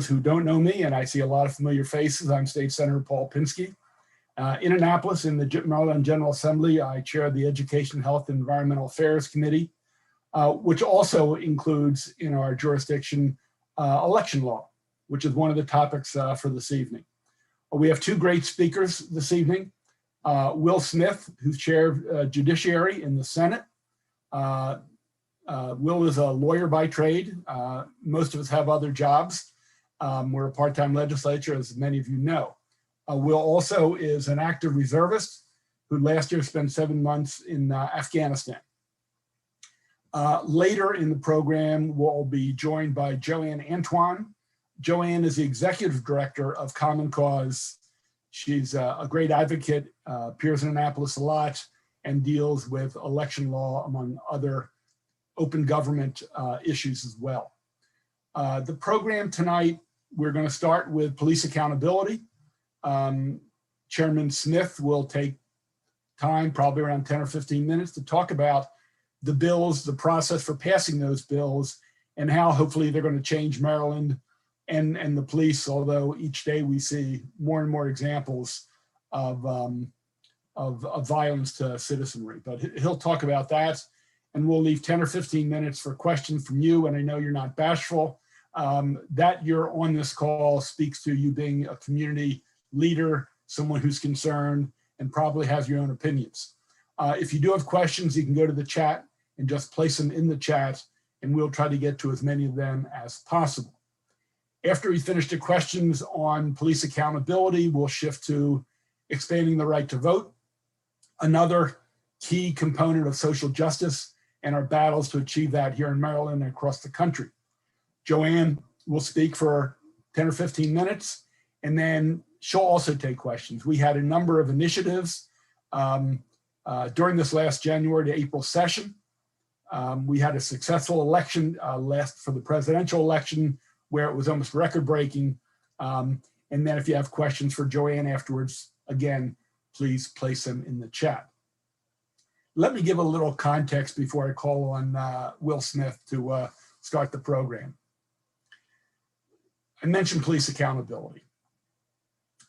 who don't know me, and I see a lot of familiar faces, I'm State Senator Paul Pinsky. In Annapolis, in the Maryland General Assembly, I chair the Education, Health, and Environmental Affairs Committee, which also includes in our jurisdiction election law, which is one of the topics for this evening. We have two great speakers this evening. Will Smith, who's chair of Judiciary in the Senate. Will is a lawyer by trade. Most of us have other jobs. We're a part-time legislature, as many of you know. Will also is an active reservist who last year spent 7 months in Afghanistan. Later in the program, we'll be joined by Joanne Antoine. Joanne is the executive director of Common Cause. She's a great advocate, appears in Annapolis a lot, and deals with election law, among other open government issues as well. The program tonight, we're going to start with police accountability. Chairman Smith will take time, probably around 10 or 15 minutes, to talk about the bills, the process for passing those bills, and how hopefully they're going to change Maryland and the police, although each day we see more and more examples of violence to citizenry. But he'll talk about that, and we'll leave 10 or 15 minutes for questions from you, and I know you're not bashful. That you're on this call speaks to you being a community leader, someone who's concerned, and probably has your own opinions. If you do have questions, you can go to the chat and just place them in the chat, and we'll try to get to as many of them as possible. After we finish the questions on police accountability, we'll shift to expanding the right to vote, another key component of social justice and our battles to achieve that here in Maryland and across the country. Joanne will speak for 10 or 15 minutes, and then she'll also take questions. We had a number of initiatives during this last January to April session. We had a successful election for the presidential election, where it was almost record-breaking. And then if you have questions for Joanne afterwards, again, please place them in the chat. Let me give a little context before I call on Will Smith to start the program. I mentioned police accountability.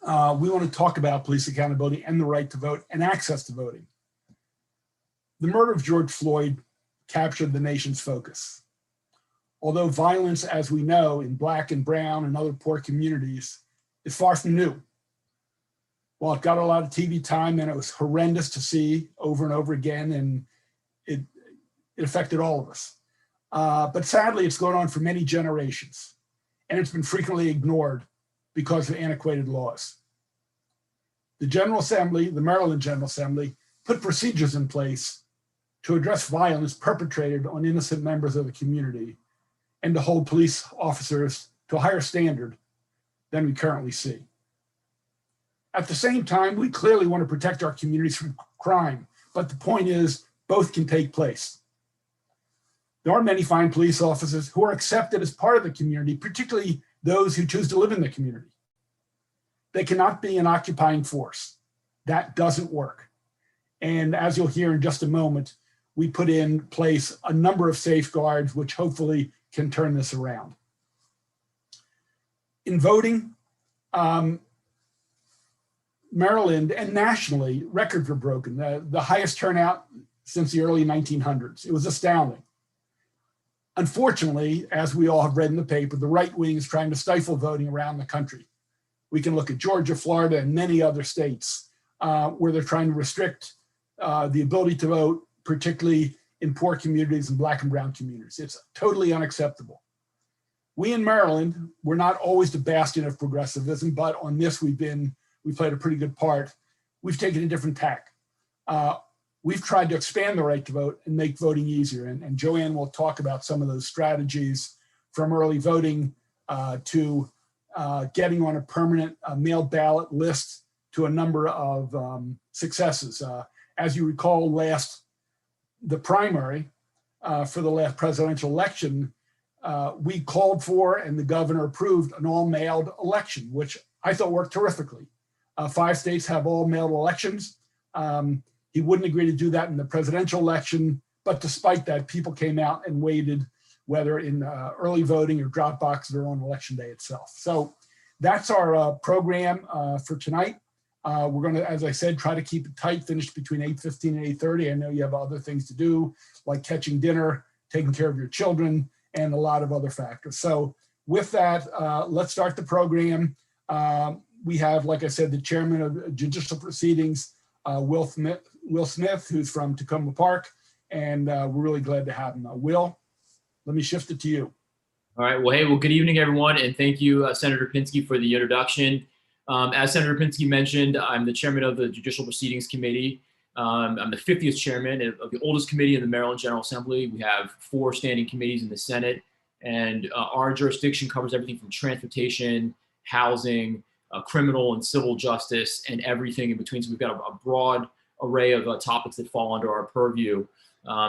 We want to talk about police accountability and the right to vote and access to voting. The murder of George Floyd captured the nation's focus. Although violence, as we know, in Black and brown and other poor communities is far from new. While it got a lot of TV time and it was horrendous to see over and over again, and it affected all of us. But sadly, it's gone on for many generations, and it's been frequently ignored because of antiquated laws. The General Assembly, the Maryland General Assembly, put procedures in place to address violence perpetrated on innocent members of the community and to hold police officers to a higher standard than we currently see. At the same time, we clearly want to protect our communities from crime, but the point is both can take place. There are many fine police officers who are accepted as part of the community, particularly those who choose to live in the community. They cannot be an occupying force. That doesn't work. And as you'll hear in just a moment, we put in place a number of safeguards which hopefully can turn this around. In voting, Maryland and nationally, records were broken. The highest turnout since the early 1900s. It was astounding. Unfortunately, as we all have read in the paper, the right wing is trying to stifle voting around the country. We can look at Georgia, Florida, and many other states where they're trying to restrict the ability to vote, particularly in poor communities and Black and brown communities. It's totally unacceptable. We in Maryland, we're not always the bastion of progressivism, but on this we played a pretty good part. We've taken a different tack. We've tried to expand the right to vote and make voting easier. And Joanne will talk about some of those strategies, from early voting to getting on a permanent mail ballot list, to a number of successes. As you recall, the primary for the last presidential election, we called for and the governor approved an all-mailed election, which I thought worked terrifically. 5 states have all-mailed elections. He wouldn't agree to do that in the presidential election, but despite that, people came out and waited whether in early voting or drop boxes or on election day itself. So that's our program for tonight. We're going to, as I said, try to keep it tight, finish between 8:15 and 8:30. I know you have other things to do, like catching dinner, taking care of your children, and a lot of other factors. So with that, let's start the program. We have, like I said, the chairman of Judicial Proceedings, Will Smith, who's from Tacoma Park, and we're really glad to have him. Will, let me shift it to you. All right. Well, hey, good evening, everyone, and thank you, Senator Pinsky, for the introduction. As Senator Pinsky mentioned, I'm the chairman of the Judicial Proceedings Committee. I'm the 50th chairman of the oldest committee in the Maryland General Assembly. We have 4 standing committees in the Senate, and our jurisdiction covers everything from transportation, housing, criminal and civil justice, and everything in between. So we've got a broad array of topics that fall under our purview.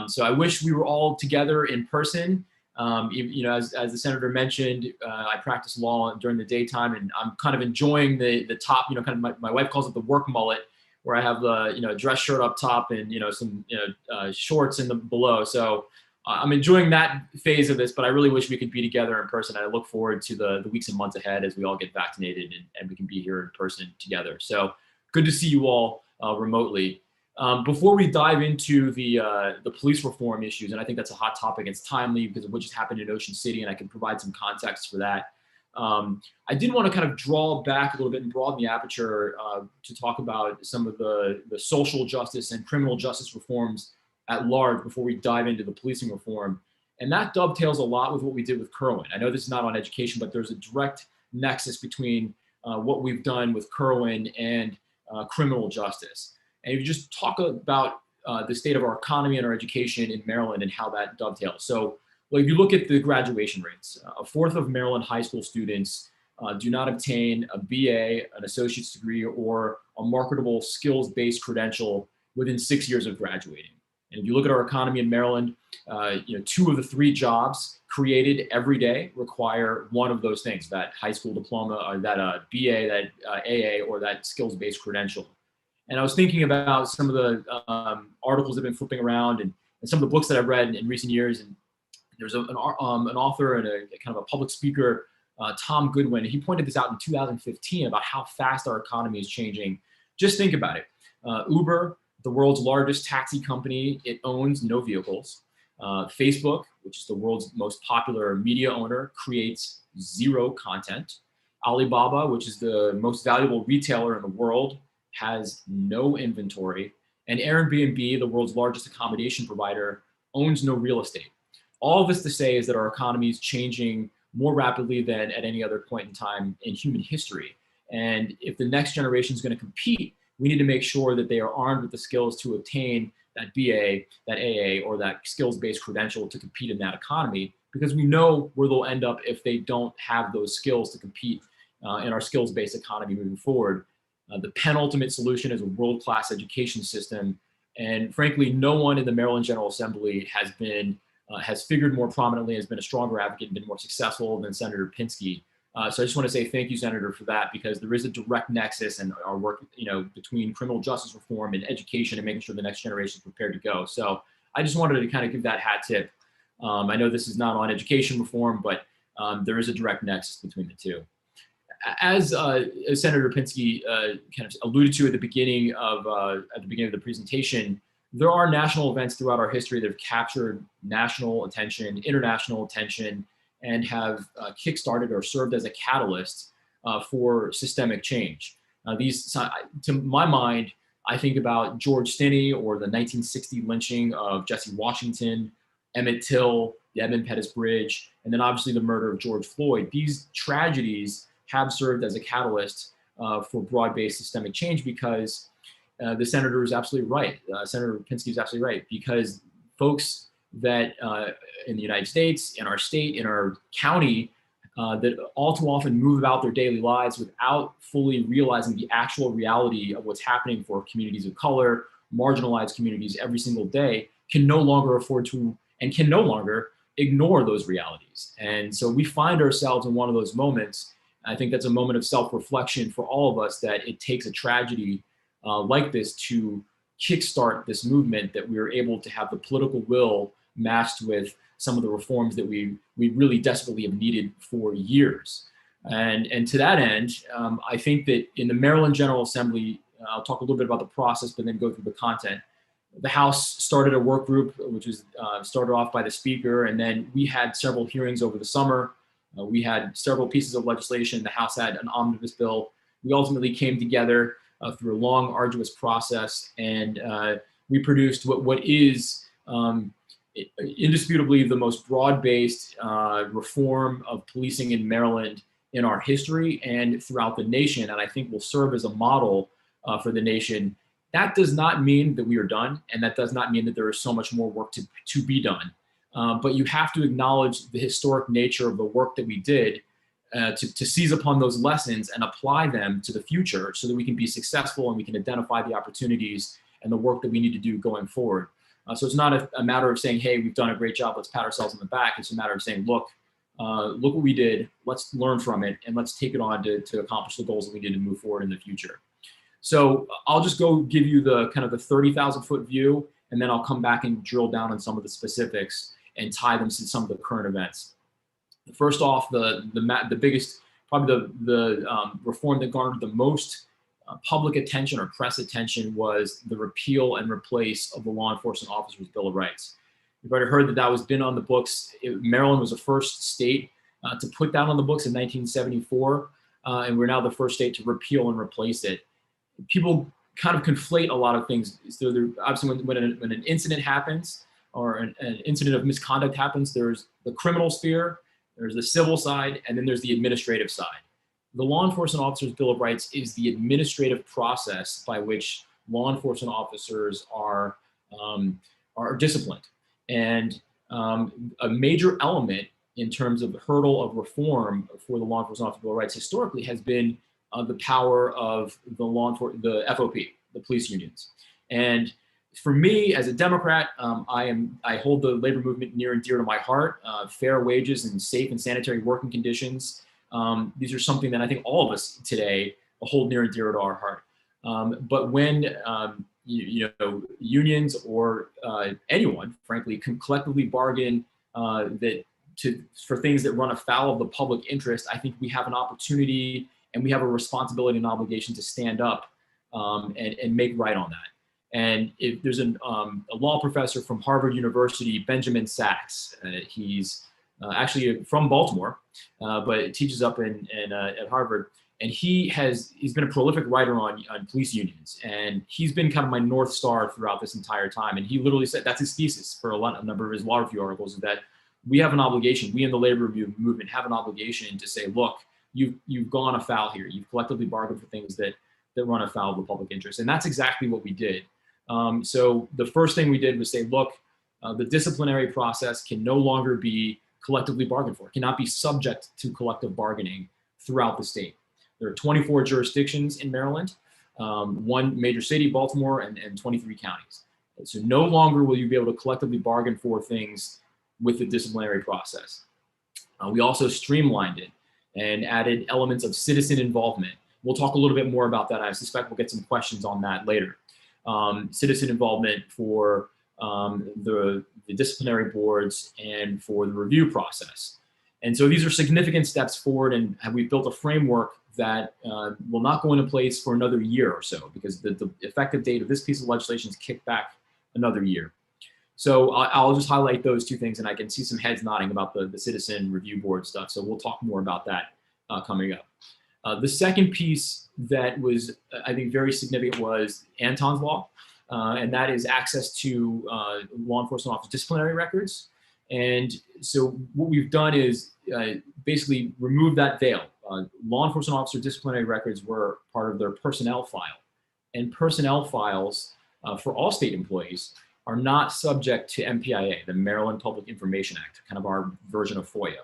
So I wish we were all together in person. You know, as the senator mentioned, I practice law during the daytime, and I'm kind of enjoying the top, you know, kind of my wife calls it the work mullet, where I have the, you know, dress shirt up top and, you know, some, you know, shorts in the below. So I'm enjoying that phase of this, but I really wish we could be together in person. I look forward to the weeks and months ahead as we all get vaccinated and we can be here in person together. So good to see you all remotely. Before we dive into the police reform issues, and I think that's a hot topic, it's timely because of what just happened in Ocean City, and I can provide some context for that. I did want to kind of draw back a little bit and broaden the aperture to talk about some of the social justice and criminal justice reforms at large before we dive into the policing reform. And that dovetails a lot with what we did with Kerwin. I know this is not on education, but there's a direct nexus between what we've done with Kerwin and criminal justice. And if you just talk about the state of our economy and our education in Maryland and how that dovetails. So, well, if you look at the graduation rates, a fourth of Maryland high school students do not obtain a BA, an associate's degree, or a marketable skills-based credential within 6 years of graduating. And if you look at our economy in Maryland, you know, 2 of the 3 jobs created every day require one of those things: that high school diploma, or that BA, that AA, or that skills-based credential. And I was thinking about some of the articles that have been flipping around and some of the books that I've read in recent years. And there's an author and a kind of a public speaker, Tom Goodwin. He pointed this out in 2015 about how fast our economy is changing. Just think about it. Uber, the world's largest taxi company, it owns no vehicles. Facebook, which is the world's most popular media owner, creates 0 content. Alibaba, which is the most valuable retailer in the world, has no inventory. And Airbnb, the world's largest accommodation provider, owns no real estate. All of this to say is that our economy is changing more rapidly than at any other point in time in human history. And if the next generation is going to compete, we need to make sure that they are armed with the skills to obtain that BA, that AA, or that skills-based credential to compete in that economy, because we know where they'll end up if they don't have those skills to compete in our skills-based economy moving forward. The penultimate solution is a world-class education system. And frankly, no one in the Maryland General Assembly has figured more prominently, has been a stronger advocate, and been more successful than Senator Pinsky. So I just want to say thank you, Senator, for that, because there is a direct nexus in our work, you know, between criminal justice reform and education and making sure the next generation is prepared to go. So I just wanted to kind of give that hat tip. I know this is not on education reform, but there is a direct nexus between the two. As Senator Pinsky kind of alluded to at the beginning of the presentation, there are national events throughout our history that have captured national attention, international attention, and have kickstarted or served as a catalyst for systemic change. These, to my mind, I think about George Stinney, or the 1960 lynching of Jesse Washington, Emmett Till, the Edmund Pettus Bridge, and then obviously the murder of George Floyd. These tragedies have served as a catalyst for broad-based systemic change, because the senator is absolutely right. Senator Pinsky is absolutely right, because folks that in the United States, in our state, in our county, that all too often move about their daily lives without fully realizing the actual reality of what's happening for communities of color, marginalized communities every single day, can no longer afford to and can no longer ignore those realities. And so we find ourselves in one of those moments. I think that's a moment of self-reflection for all of us, that it takes a tragedy like this to kickstart this movement, that we are able to have the political will matched with some of the reforms that we really desperately have needed for years. And to that end, I think that in the Maryland General Assembly, I'll talk a little bit about the process, but then go through the content. The House started a work group, which was started off by the Speaker, and then we had several hearings over the summer. We had several pieces of legislation. The House had an omnibus bill. We ultimately came together through a long, arduous process, and we produced what is indisputably the most broad-based reform of policing in Maryland in our history and throughout the nation, and I think will serve as a model for the nation. That does not mean that we are done, and that does not mean that there is so much more work to be done. But you have to acknowledge the historic nature of the work that we did to seize upon those lessons and apply them to the future so that we can be successful and we can identify the opportunities and the work that we need to do going forward. So it's not a matter of saying, hey, we've done a great job, let's pat ourselves on the back. It's a matter of saying, look what we did, let's learn from it, and let's take it on to accomplish the goals that we need to move forward in the future. So I'll just go give you the kind of the 30,000-foot view, and then I'll come back and drill down on some of the specifics and tie them to some of the current events. First off, the biggest, probably the reform that garnered the most public attention or press attention was the repeal and replace of the Law Enforcement Officers' Bill of Rights. You've already heard that was been on the books. Maryland was the first state to put that on the books in 1974, and we're now the first state to repeal and replace it. People kind of conflate a lot of things. So obviously when an incident happens or an incident of misconduct happens, there's the criminal sphere, there's the civil side, and then there's the administrative side. The Law Enforcement Officers' Bill of Rights is the administrative process by which law enforcement officers are disciplined. And a major element in terms of the hurdle of reform for the Law Enforcement Officers' Bill of Rights historically has been the power of the FOP, the police unions. And for me, as a Democrat, I hold the labor movement near and dear to my heart. Fair wages and safe and sanitary working conditions. These are something that I think all of us today hold near and dear to our heart. But when unions or anyone, frankly, can collectively bargain for things that run afoul of the public interest, I think we have an opportunity and we have a responsibility and obligation to stand up and make right on that. And if there's a law professor from Harvard University, Benjamin Sachs, he's actually from Baltimore, but teaches up at Harvard. And he's been a prolific writer on police unions. And he's been kind of my North Star throughout this entire time. And he literally said, that's his thesis for a number of his law review articles, is that we have an obligation, we in the labor review movement have an obligation to say, look, you've gone afoul here. You've collectively bargained for things that run afoul of the public interest. And that's exactly what we did. So the first thing we did was say, look, the disciplinary process can no longer be collectively bargained for. It cannot be subject to collective bargaining throughout the state. There are 24 jurisdictions in Maryland, one major city, Baltimore, and 23 counties. So no longer will you be able to collectively bargain for things with the disciplinary process. We also streamlined it and added elements of citizen involvement. We'll talk a little bit more about that. I suspect we'll get some questions on that later. Citizen involvement for the disciplinary boards and for the review process. And so these are significant steps forward, and we've built a framework that will not go into place for another year or so, because the effective date of this piece of legislation is kicked back another year. So I'll just highlight those two things, and I can see some heads nodding about the citizen review board stuff. So we'll talk more about that coming up. The second piece that was, I think, very significant was Anton's Law, and that is access to law enforcement officer disciplinary records. And so what we've done is basically remove that veil. Law enforcement officer disciplinary records were part of their personnel file. And personnel files for all state employees are not subject to MPIA, the Maryland Public Information Act, kind of our version of FOIA.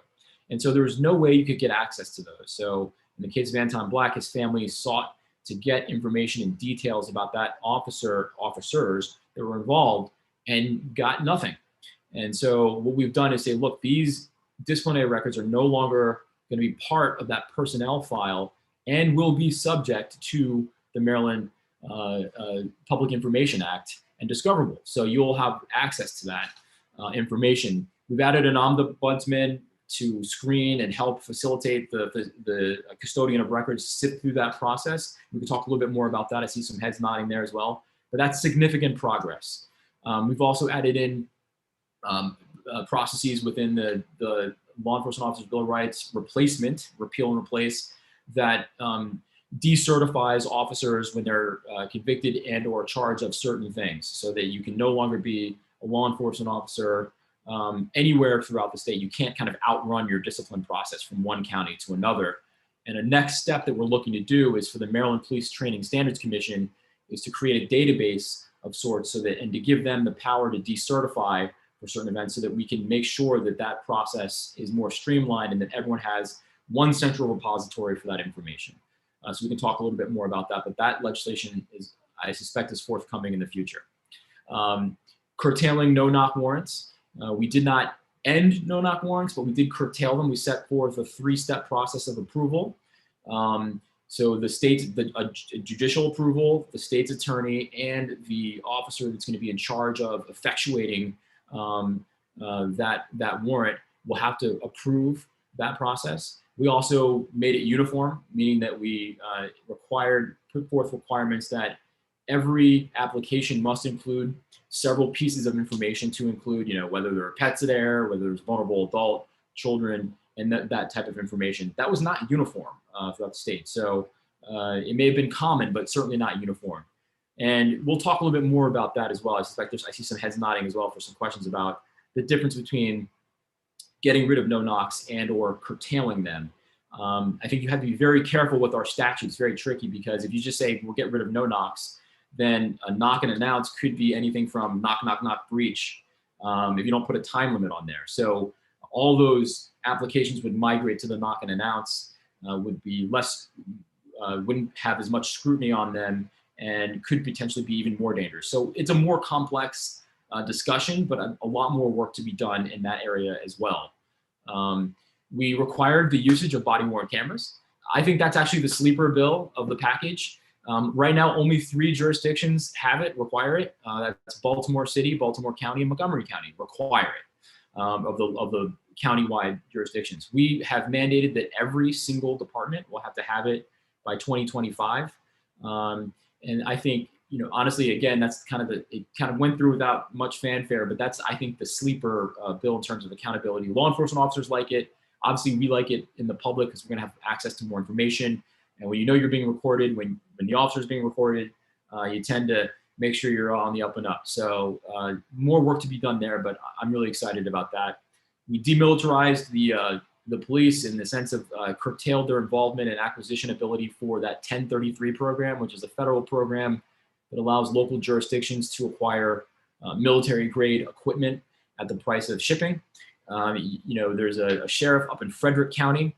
And so there was no way you could get access to those. So in the case of Anton Black, his family sought to get information and details about that officers that were involved and got nothing. And so what we've done is say, look, these disciplinary records are no longer going to be part of that personnel file and will be subject to the Maryland Public Information Act and discoverable. So you'll have access to that information We've added an ombudsman to screen and help facilitate the custodian of records sift through that process. We can talk a little bit more about that. I see some heads nodding there as well, but that's significant progress. We've also added in processes within the Law Enforcement Officers Bill of Rights replacement, repeal and replace, that decertifies officers when they're convicted and or charged of certain things, so that you can no longer be a law enforcement officer anywhere throughout the state. You can't kind of outrun your discipline process from one county to another. And a next step that we're looking to do is for the Maryland Police Training Standards Commission is to create a database of sorts, so that, and to give them the power to decertify for certain events, so that we can make sure that that process is more streamlined and that everyone has one central repository for that information. So we can talk a little bit more about that, but that legislation is, I suspect, is forthcoming in the future. Curtailing no-knock warrants. We did not end no-knock warrants, but we did curtail them. We set forth a 3-step process of approval. So the state's judicial approval, the state's attorney, and the officer that's going to be in charge of effectuating that warrant will have to approve that process. We also made it uniform, meaning that we put forth requirements that every application must include several pieces of information to include, whether there are pets there, whether there's vulnerable adult, children, and that type of information. That was not uniform throughout the state. So it may have been common, but certainly not uniform. And we'll talk a little bit more about that as well. I suspect I see some heads nodding as well for some questions about the difference between getting rid of no-knocks and or curtailing them. I think you have to be very careful with our statutes. Very tricky, because if you just say we'll get rid of no-knocks, then a knock and announce could be anything from knock, knock, knock, breach, if you don't put a time limit on there. So all those applications would migrate to the knock and announce, would be less, wouldn't have as much scrutiny on them, and could potentially be even more dangerous. So it's a more complex discussion, but a lot more work to be done in that area as well. We required the usage of body-worn cameras. I think that's actually the sleeper bill of the package. Right now, only 3 jurisdictions require it. That's Baltimore City, Baltimore County, and Montgomery County require it, of the county-wide jurisdictions. We have mandated that every single department will have to have it by 2025. And I think, honestly, again, that's it kind of went through without much fanfare, but that's, I think, the sleeper bill in terms of accountability. Law enforcement officers like it. Obviously, we like it in the public because we're going to have access to more information. And when you're being recorded, when the officer is being recorded, you tend to make sure you're on the up and up. So more work to be done there, but I'm really excited about that. We demilitarized the police in the sense of curtailed their involvement and acquisition ability for that 1033 program, which is a federal program that allows local jurisdictions to acquire military-grade equipment at the price of shipping. There's a sheriff up in Frederick County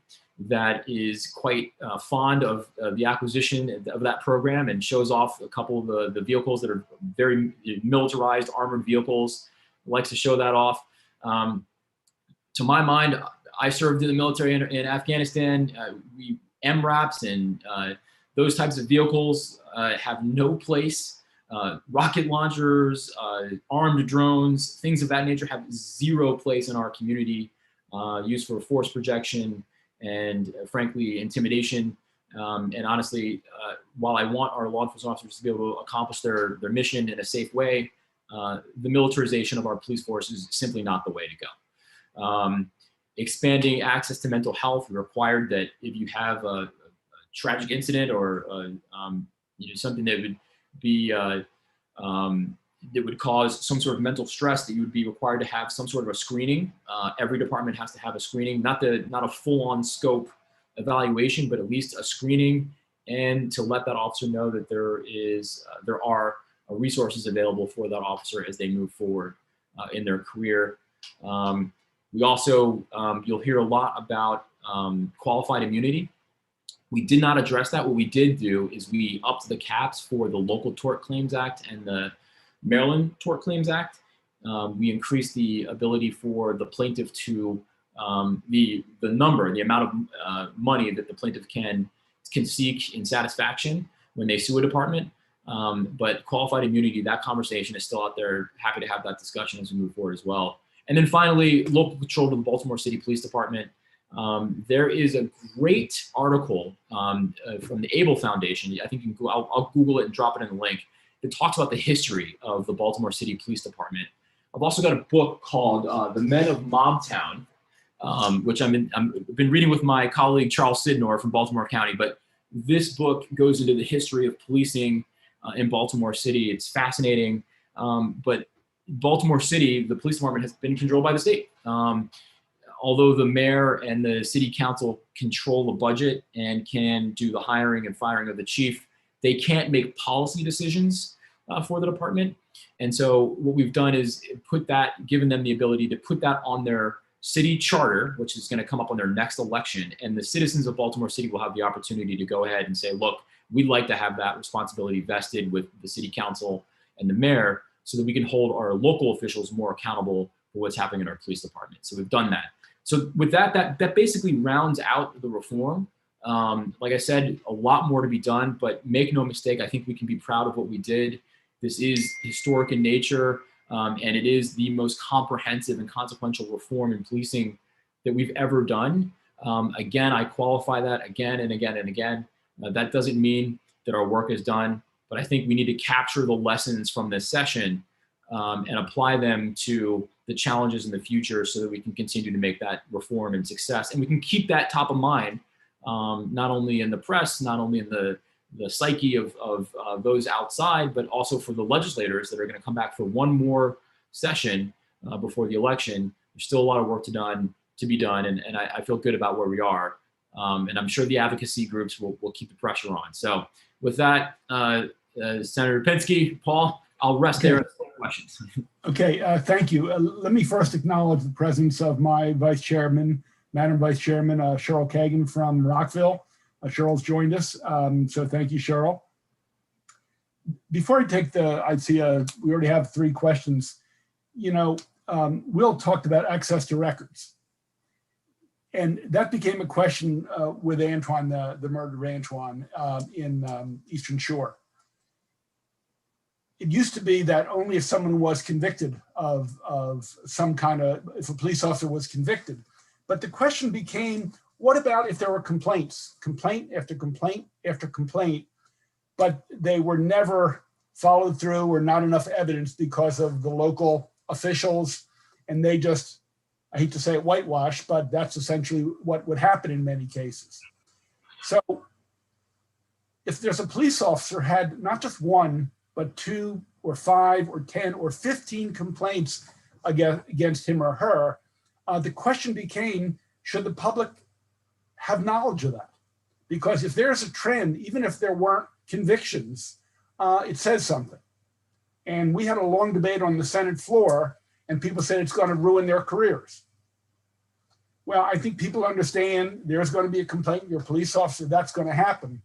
that is quite fond of the acquisition of that program, and shows off a couple of the vehicles that are very militarized, armored vehicles. Likes to show that off. To my mind, I served in the military in Afghanistan. MRAPs and those types of vehicles have no place. Rocket launchers, armed drones, things of that nature have zero place in our community, used for force projection and frankly, intimidation. And honestly, while I want our law enforcement officers to be able to accomplish their mission in a safe way, the militarization of our police force is simply not the way to go. Expanding access to mental health required that if you have a tragic incident or something that would be that would cause some sort of mental stress, that you would be required to have some sort of a screening. Every department has to have a screening, not a full-on scope evaluation, but at least a screening, and to let that officer know that there are resources available for that officer as they move forward in their career. We also, you'll hear a lot about qualified immunity. We did not address that. What we did do is we upped the caps for the Local Tort Claims Act and the Maryland Tort Claims Act. We increased the ability for the plaintiff to, the amount of money that the plaintiff can seek in satisfaction when they sue a department. But qualified immunity, that conversation is still out there. Happy to have that discussion as we move forward as well. And then finally, local control to the Baltimore City Police Department. There is a great article from the Able Foundation. I think you can go, I'll Google it and drop it in the link. It talks about the history of the Baltimore City Police Department. I've also got a book called The Men of Mobtown, which I've been reading with my colleague Charles Sidnor from Baltimore County. But this book goes into the history of policing in Baltimore City. It's fascinating. But Baltimore City, the police department has been controlled by the state. Although the mayor and the city council control the budget and can do the hiring and firing of the chief, they can't make policy decisions for the department. And so what we've done is given them the ability to put that on their city charter, which is going to come up on their next election. And the citizens of Baltimore City will have the opportunity to go ahead and say, look, we'd like to have that responsibility vested with the city council and the mayor so that we can hold our local officials more accountable for what's happening in our police department. So we've done that. So with that basically rounds out the reform. Like I said, a lot more to be done, but make no mistake, I think we can be proud of what we did. This is historic in nature, and it is the most comprehensive and consequential reform in policing that we've ever done. Again, I qualify that again and again and again. That doesn't mean that our work is done, but I think we need to capture the lessons from this session and apply them to the challenges in the future so that we can continue to make that reform and success. And we can keep that top of mind, not only in the press, not only in the psyche of those outside, but also for the legislators that are going to come back for one more session before the election. There's still a lot of work to be done, and I feel good about where we are. And I'm sure the advocacy groups will keep the pressure on. So with that, Senator Pinsky, Paul, I'll rest there and take questions. Okay, thank you. Let me first acknowledge the presence of my Vice Chairman, Madam Vice Chairman, Cheryl Kagan from Rockville. Cheryl's joined us, so thank you, Cheryl. Before I take I see we already have 3 questions. You know, Will talked about access to records. And that became a question with Antoine, the murder of Antoine in Eastern Shore. It used to be that only if someone was convicted of some kind of, if a police officer was convicted. But the question became, what about if there were complaints, complaint after complaint after complaint, but they were never followed through or not enough evidence because of the local officials, and they just, I hate to say it, whitewash, but that's essentially what would happen in many cases. So if there's a police officer had not just 1, but 2 or 5 or 10 or 15 complaints against him or her, the question became, should the public have knowledge of that? Because if there's a trend, even if there weren't convictions, it says something. And we had a long debate on the Senate floor, and people said it's going to ruin their careers. Well, I think people understand there's going to be a complaint, you're a police officer, that's going to happen.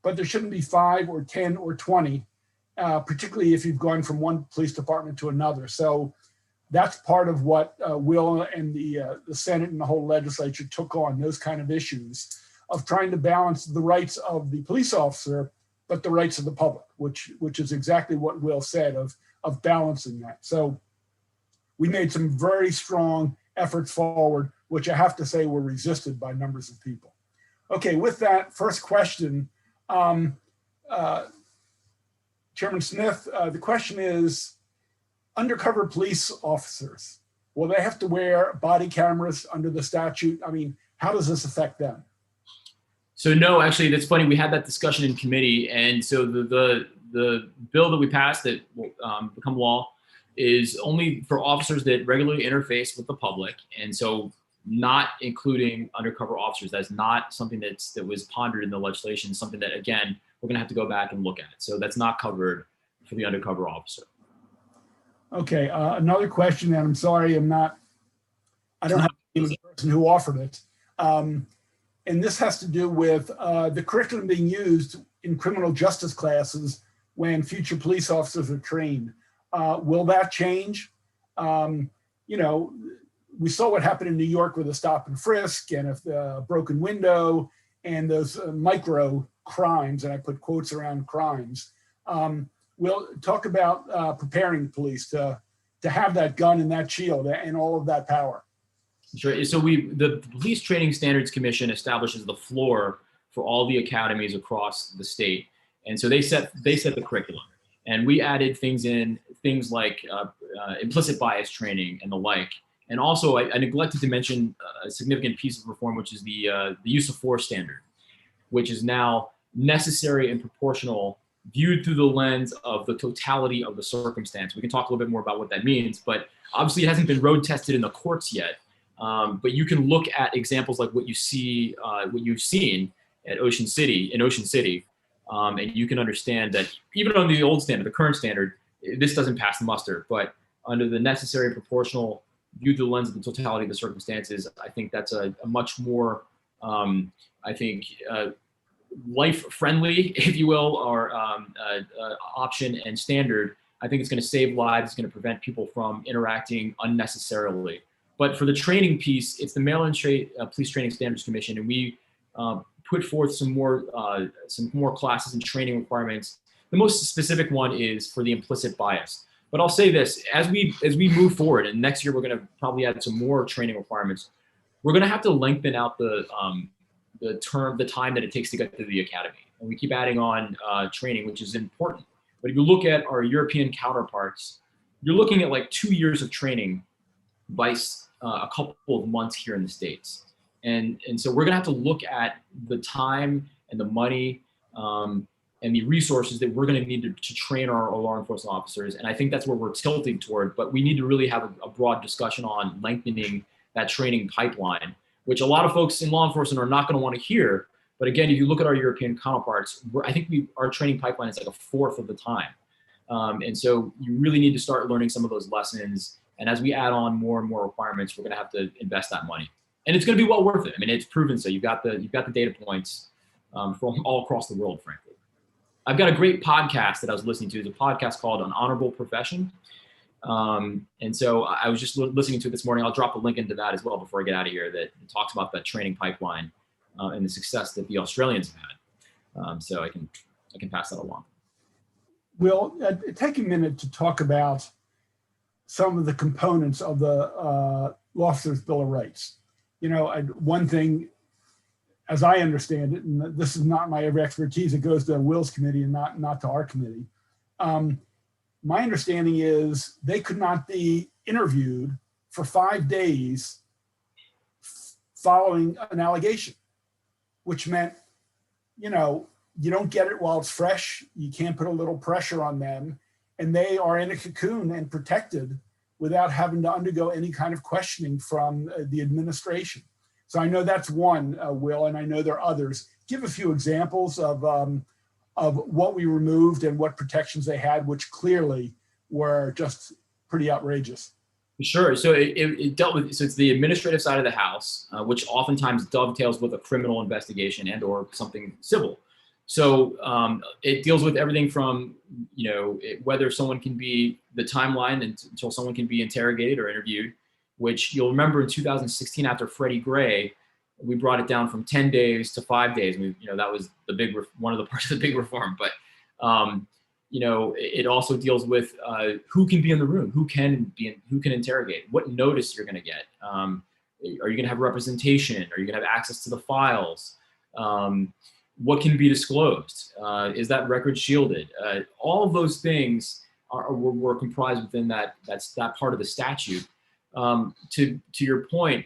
But there shouldn't be 5 or 10 or 20, particularly if you've gone from one police department to another. So that's part of what Will and the Senate and the whole legislature took on, those kind of issues of trying to balance the rights of the police officer, but the rights of the public, which is exactly what Will said of balancing that. So we made some very strong efforts forward, which I have to say were resisted by numbers of people. Okay, with that first question, Chairman Smith, the question is, undercover police officers, will they have to wear body cameras under the statute? I mean, how does this affect them? So no, actually, that's funny. We had that discussion in committee, and so the bill that we passed that will become law is only for officers that regularly interface with the public, and so not including undercover officers. That's not something that was pondered in the legislation. Something that, again, we're going to have to go back and look at. So that's not covered for the undercover officer. Okay, another question, and I'm sorry, I don't have the name of the person who offered it. And this has to do with the curriculum being used in criminal justice classes when future police officers are trained. Will that change? You know, we saw what happened in New York with a stop and frisk and a broken window and those micro crimes, and I put quotes around crimes. We'll talk about preparing police to to have that gun and that shield and all of that power. Sure. So the Police Training Standards Commission establishes the floor for all the academies across the state, and so they set the curriculum, and we added things like implicit bias training and the like. And also, I neglected to mention a significant piece of reform, which is the use of force standard, which is now necessary and proportional, viewed through the lens of the totality of the circumstance. We can talk a little bit more about what that means, but obviously it hasn't been road tested in the courts yet. But you can look at examples like what you've seen at Ocean City, and you can understand that even under the old standard, the current standard, this doesn't pass the muster. But under the necessary and proportional, viewed through the lens of the totality of the circumstances, I think that's a much more, life-friendly, if you will, or option and standard. I think it's going to save lives. It's going to prevent people from interacting unnecessarily. But for the training piece, it's the Maryland Police Training Standards Commission, and we put forth some more classes and training requirements. The most specific one is for the implicit bias. But I'll say this: as we move forward, and next year we're going to probably add some more training requirements, we're going to have to lengthen out the time that it takes to get to the academy. And we keep adding on training, which is important. But if you look at our European counterparts, you're looking at like 2 years of training by a couple of months here in the States. And so we're gonna have to look at the time and the money and the resources that we're gonna need to train our law enforcement officers. And I think that's where we're tilting toward, but we need to really have a broad discussion on lengthening that training pipeline, which a lot of folks in law enforcement are not gonna wanna hear. But again, if you look at our European counterparts, I think our training pipeline is like a fourth of the time. And so you really need to start learning some of those lessons. And as we add on more and more requirements, we're going to have to invest that money, and it's going to be well worth it. I mean, it's proven. So you've got the data points from all across the world. Frankly, I've got a great podcast that I was listening to. It's a podcast called An Honorable Profession, and so I was just listening to it this morning. I'll drop a link into that as well before I get out of here. That talks about that training pipeline and the success that the Australians have had. So I can pass that along. Will, take a minute to talk about some of the components of the Law Officers Bill of Rights. You know, one thing, as I understand it, and this is not my expertise, it goes to Will's committee and not to our committee. My understanding is they could not be interviewed for 5 days following an allegation, which meant, you know, you don't get it while it's fresh. You can't put a little pressure on them, and they are in a cocoon and protected without having to undergo any kind of questioning from the administration. So I know that's one, Will, and I know there are others. Give a few examples of what we removed and what protections they had, which clearly were just pretty outrageous. Sure. So it dealt with, so it's the administrative side of the house, which oftentimes dovetails with a criminal investigation and or something civil. So it deals with everything from, you know, whether someone can be, the timeline until someone can be interrogated or interviewed, which you'll remember in 2016 after Freddie Gray, we brought it down from 10 days to 5 days. You know, that was one of the parts of the big reform. But you know, it also deals with who can be in the room, who can interrogate, what notice you're going to get. Are you going to have representation? Are you going to have access to the files? What can be disclosed? Is that record shielded? All of those things were comprised within that part of the statute. To your point,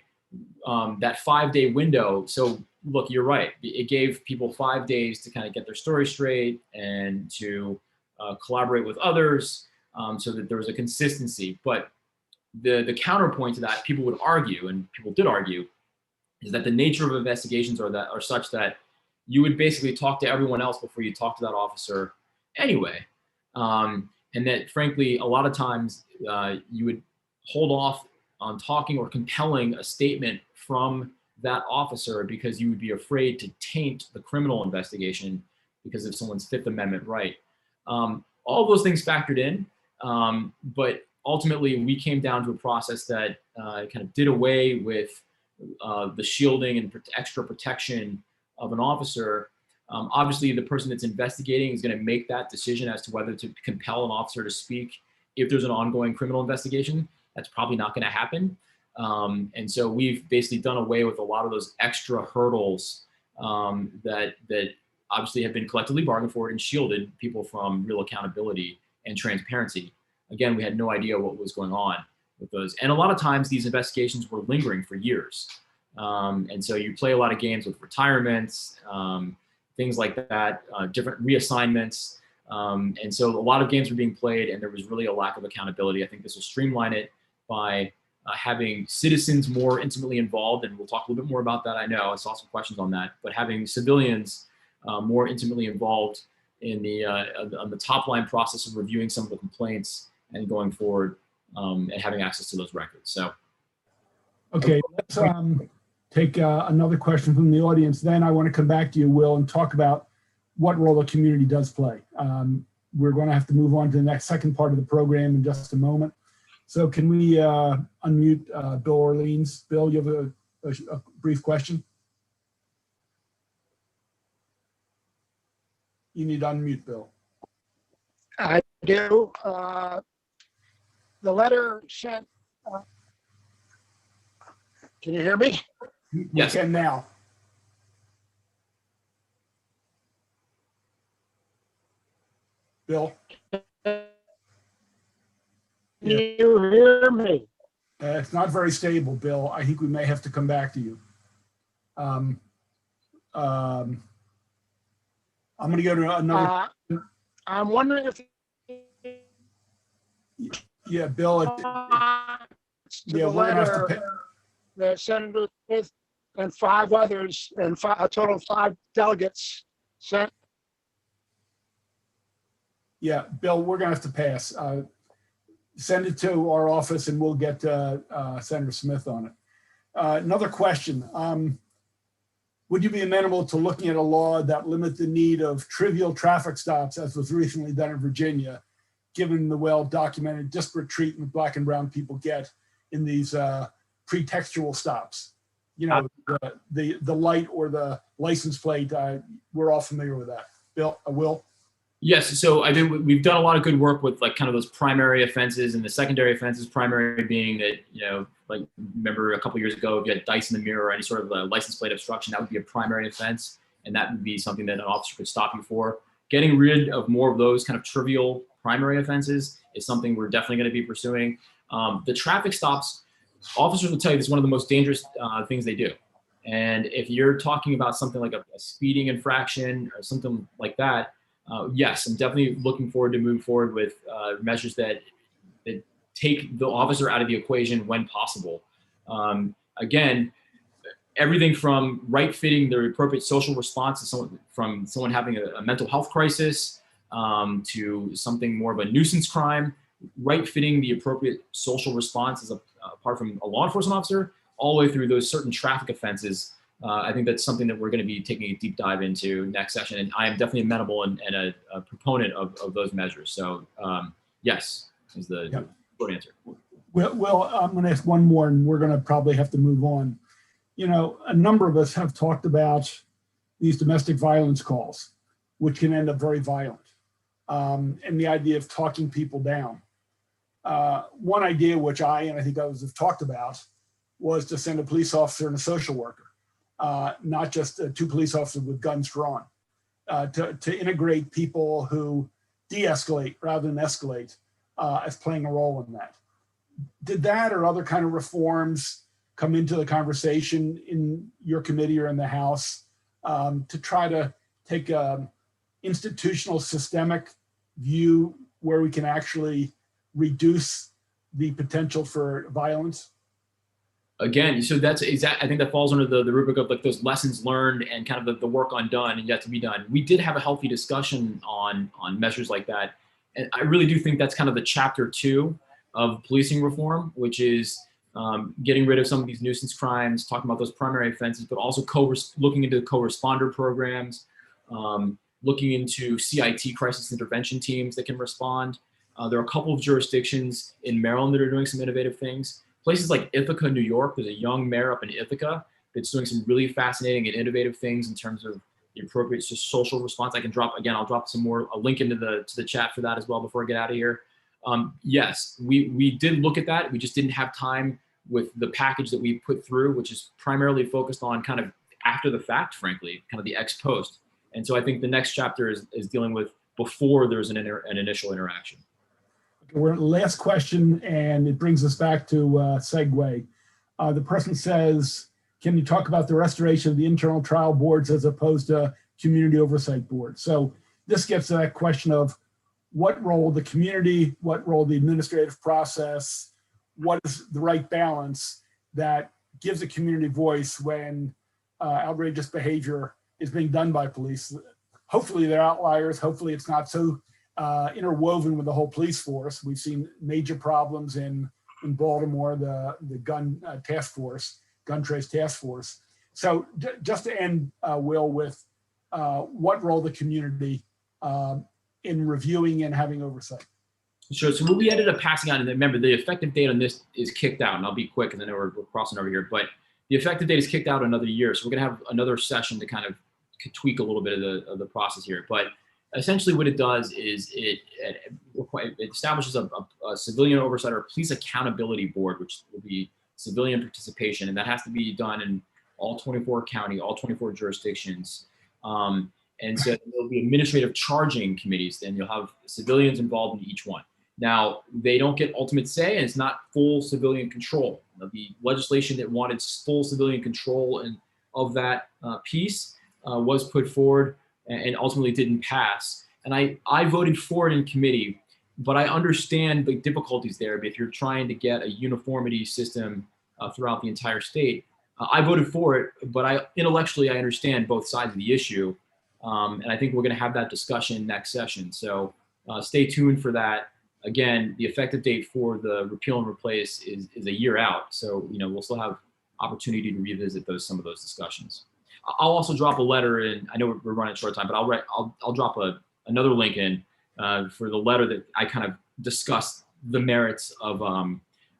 that 5-day window. So look, you're right. It gave people 5 days to kind of get their story straight and to collaborate with others, so that there was a consistency. But the counterpoint to that, people would argue, and people did argue, is that the nature of investigations are such that you would basically talk to everyone else before you talk to that officer anyway. And that frankly, a lot of times you would hold off on talking or compelling a statement from that officer because you would be afraid to taint the criminal investigation because of someone's Fifth Amendment right. All of those things factored in, but ultimately we came down to a process that kind of did away with the shielding and extra protection of an officer. Obviously, the person that's investigating is going to make that decision as to whether to compel an officer to speak if there's an ongoing criminal investigation, that's probably not going to happen. And so we've basically done away with a lot of those extra hurdles that obviously have been collectively bargained for and shielded people from real accountability and transparency. Again, we had no idea what was going on with those. And a lot of times these investigations were lingering for years. And so you play a lot of games with retirements, things like that, different reassignments. And so a lot of games were being played and there was really a lack of accountability. I think this will streamline it by having citizens more intimately involved. And we'll talk a little bit more about that. I know I saw some questions on that, but having civilians more intimately involved in on the top line process of reviewing some of the complaints and going forward and having access to those records. So. Okay, let's take another question from the audience. Then I want to come back to you, Will, and talk about what role the community does play. We're going to have to move on to the next second part of the program in just a moment. So can we unmute Bill Orleans? Bill, you have a brief question? You need to unmute, Bill. I do. The letter sent. Can you hear me? Yes. We can now. Bill? Can you hear me? It's not very stable, Bill. I think we may have to come back to you. I'm going to go to another. I'm wondering if. Yeah, Bill. Yeah, we're going to have to. The Senator Smith and 5 others, and a total of 5 delegates sent. Yeah, Bill, we're going to have to pass. Send it to our office and we'll get Senator Smith on it. Another question. Would you be amenable to looking at a law that limit the need of trivial traffic stops, as was recently done in Virginia, given the well-documented disparate treatment Black and brown people get in these pretextual stops? You know, the light or the license plate, we're all familiar with that. Bill, Will? Yes, so I think we've done a lot of good work with like kind of those primary offenses and the secondary offenses, primary being that, you know, like remember a couple of years ago, if you had dice in the mirror or any sort of license plate obstruction, that would be a primary offense. And that would be something that an officer could stop you for. Getting rid of more of those kind of trivial primary offenses is something we're definitely going to be pursuing. The traffic stops, officers will tell you this is one of the most dangerous things they do. And if you're talking about something like a speeding infraction or something like that, yes, I'm definitely looking forward to move forward with measures that take the officer out of the equation when possible. Again, everything from right-fitting the appropriate social response to someone having a mental health crisis to something more of a nuisance crime, right-fitting the appropriate social response as apart from a law enforcement officer, all the way through those certain traffic offenses. I think that's something that we're going to be taking a deep dive into next session. And I am definitely amenable and a proponent of those measures. So yes, is the short answer. Well, I'm going to ask one more and we're going to probably have to move on. You know, a number of us have talked about these domestic violence calls, which can end up very violent. And the idea of talking people down. One idea, which I think others have talked about, was to send a police officer and a social worker. Not just 2 police officers with guns drawn, to integrate people who de-escalate rather than escalate as playing a role in that. Did that or other kind of reforms come into the conversation in your committee or in the House to try to take an institutional systemic view where we can actually reduce the potential for violence? Again, so that's exactly, I think that falls under the rubric of like those lessons learned and kind of the work undone and yet to be done. We did have a healthy discussion on measures like that. And I really do think that's kind of the chapter 2 of policing reform, which is getting rid of some of these nuisance crimes, talking about those primary offenses, but also looking into co-responder programs, looking into CIT, crisis intervention teams that can respond. There are a couple of jurisdictions in Maryland that are doing some innovative things. Places like Ithaca, New York, there's a young mayor up in Ithaca that's doing some really fascinating and innovative things in terms of the appropriate social response. I can drop, again, I'll drop some more, a link into the chat for that as well before I get out of here. Yes, we did look at that. We just didn't have time with the package that we put through, which is primarily focused on kind of after the fact, frankly, kind of the ex post. And so I think the next chapter is dealing with before there's an initial interaction. We're at the last question, and it brings us back to segue. The person says, can you talk about the restoration of the internal trial boards as opposed to community oversight boards? So this gets to that question of what role the community, what role the administrative process, what is the right balance that gives a community voice when outrageous behavior is being done by police. Hopefully they're outliers. Hopefully it's not so interwoven with the whole police force. We've seen major problems in Baltimore, the gun task force, gun trace task force. So just to end, Will, with what role the community in reviewing and having oversight. Sure. So what we ended up passing on, and remember the effective date on this is kicked out, and I'll be quick because I know we're crossing over here, but the effective date is kicked out another year. So we're going to have another session to kind of tweak a little bit of the process here. But essentially what it does is it establishes a civilian oversight or police accountability board, which will be civilian participation. And that has to be done in all 24 all 24 jurisdictions. And so there'll be administrative charging committees, and you'll have civilians involved in each one. Now, they don't get ultimate say, and it's not full civilian control. The legislation that wanted full civilian control of that piece was put forward and ultimately didn't pass. And I voted for it in committee, but I understand the difficulties there. If you're trying to get a uniformity system throughout the entire state, I voted for it, but intellectually I understand both sides of the issue. And I think we're going to have that discussion next session. So stay tuned for that. Again, the effective date for the repeal and replace is a year out. So, we'll still have opportunity to revisit some of those discussions. I'll also drop a letter in. I know we're running short time, but I'll drop another link in for the letter that I kind of discussed the merits of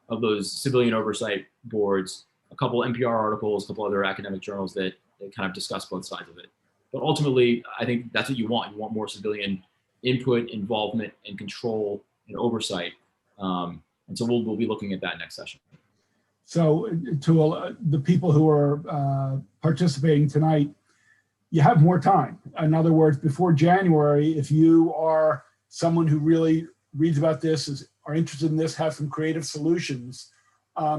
those civilian oversight boards, a couple NPR articles, a couple other academic journals that kind of discuss both sides of it. But ultimately, I think that's what you want. You want more civilian input, involvement, and control and oversight. And so we'll be looking at that next session. So to the people who are participating tonight, you have more time. In other words, before January, if you are someone who really reads about this, are interested in this, have some creative solutions,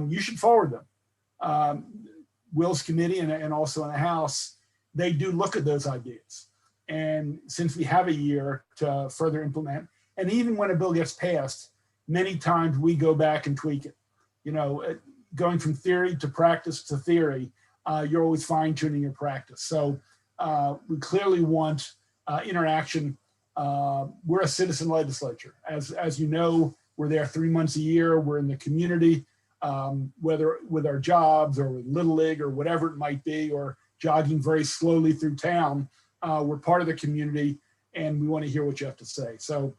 you should forward them. Will's committee and also in the House, they do look at those ideas. And since we have a year to further implement, and even when a bill gets passed, many times we go back and tweak it. Going from theory to practice to theory, you're always fine tuning your practice. So we clearly want interaction. We're a citizen legislature. As you know, we're there 3 months a year. We're in the community, whether with our jobs or with Little League or whatever it might be, or jogging very slowly through town. We're part of the community, and we want to hear what you have to say. So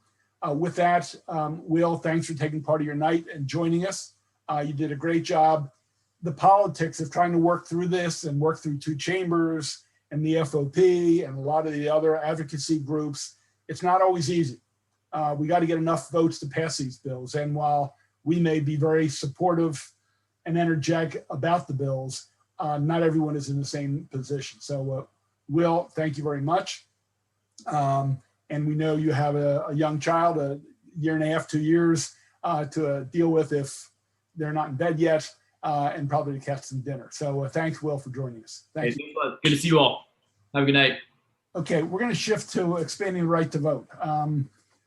with that, Will, thanks for taking part of your night and joining us. You did a great job. The politics of trying to work through this and work through two chambers and the FOP and a lot of the other advocacy groups, it's not always easy. We got to get enough votes to pass these bills. And while we may be very supportive and energetic about the bills, not everyone is in the same position. So Will, thank you very much. And we know you have a young child, a year and a half, 2 years to deal with if they're not in bed yet, and probably to catch some dinner. So thanks, Will, for joining us. Thank you. Good to see you all. Have a good night. Okay, we're going to shift to expanding the right to vote.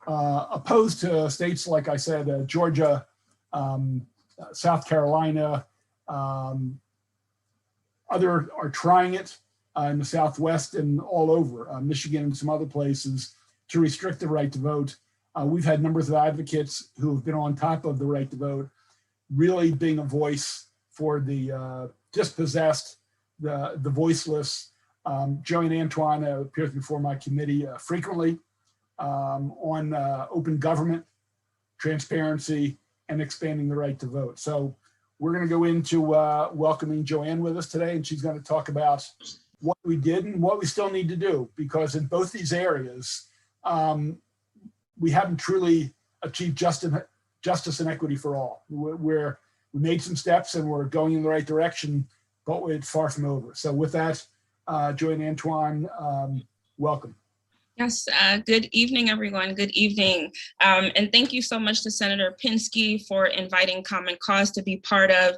Opposed to states, like I said, Georgia, South Carolina, other are trying it in the Southwest and all over, Michigan and some other places, to restrict the right to vote. We've had numbers of advocates who have been on top of the right to vote, really being a voice for the dispossessed, the voiceless. Joey and Antoine appears before my committee frequently on open government, transparency, and expanding the right to vote. So we're going to go into welcoming Joanne with us today, and she's going to talk about what we did and what we still need to do, because in both these areas, we haven't truly achieve justice and equity for all. We made some steps and we're going in the right direction, but it's far from over. So with that, Joy and Antoine, welcome. Yes, good evening, everyone. Good evening. And thank you so much to Senator Pinsky for inviting Common Cause to be part of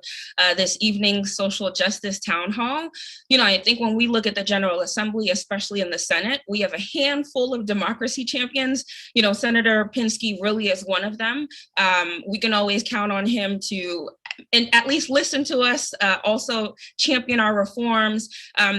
this evening's social justice town hall. You know, I think when we look at the General Assembly, especially in the Senate, we have a handful of democracy champions. You know, Senator Pinsky really is one of them. We can always count on him to and at least listen to us, also champion our reforms.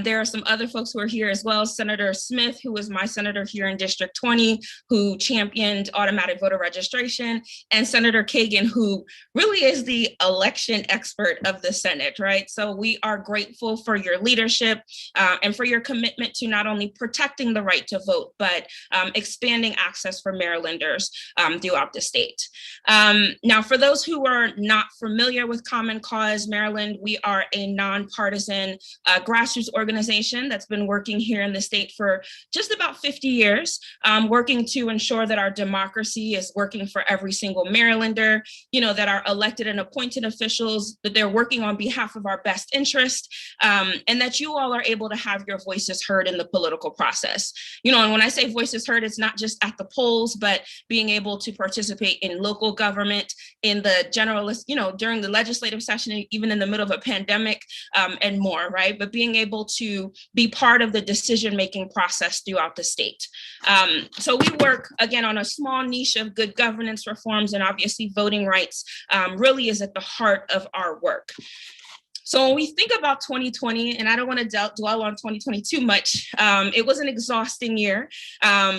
There are some other folks who are here as well. Senator Smith, who was my senator here in District 20, who championed automatic voter registration, and Senator Kagan, who really is the election expert of the Senate, right? So we are grateful for your leadership and for your commitment to not only protecting the right to vote, but expanding access for Marylanders throughout the state. Now, for those who are not familiar with Common Cause Maryland, we are a nonpartisan grassroots organization that's been working here in the state for just about 50 years, working to ensure that our democracy is working for every single Marylander, you know, that our elected and appointed officials, that they're working on behalf of our best interest, and that you all are able to have your voices heard in the political process. You know, and when I say voices heard, it's not just at the polls, but being able to participate in local government, in the generalist, you know, during the legislative session, even in the middle of a pandemic, and more, right? But being able to be part of the decision-making process throughout the state. So we work, again, on a small niche of good governance reforms, and obviously voting rights really is at the heart of our work. So when we think about 2020, and I don't want to dwell on 2020 too much, it was an exhausting year,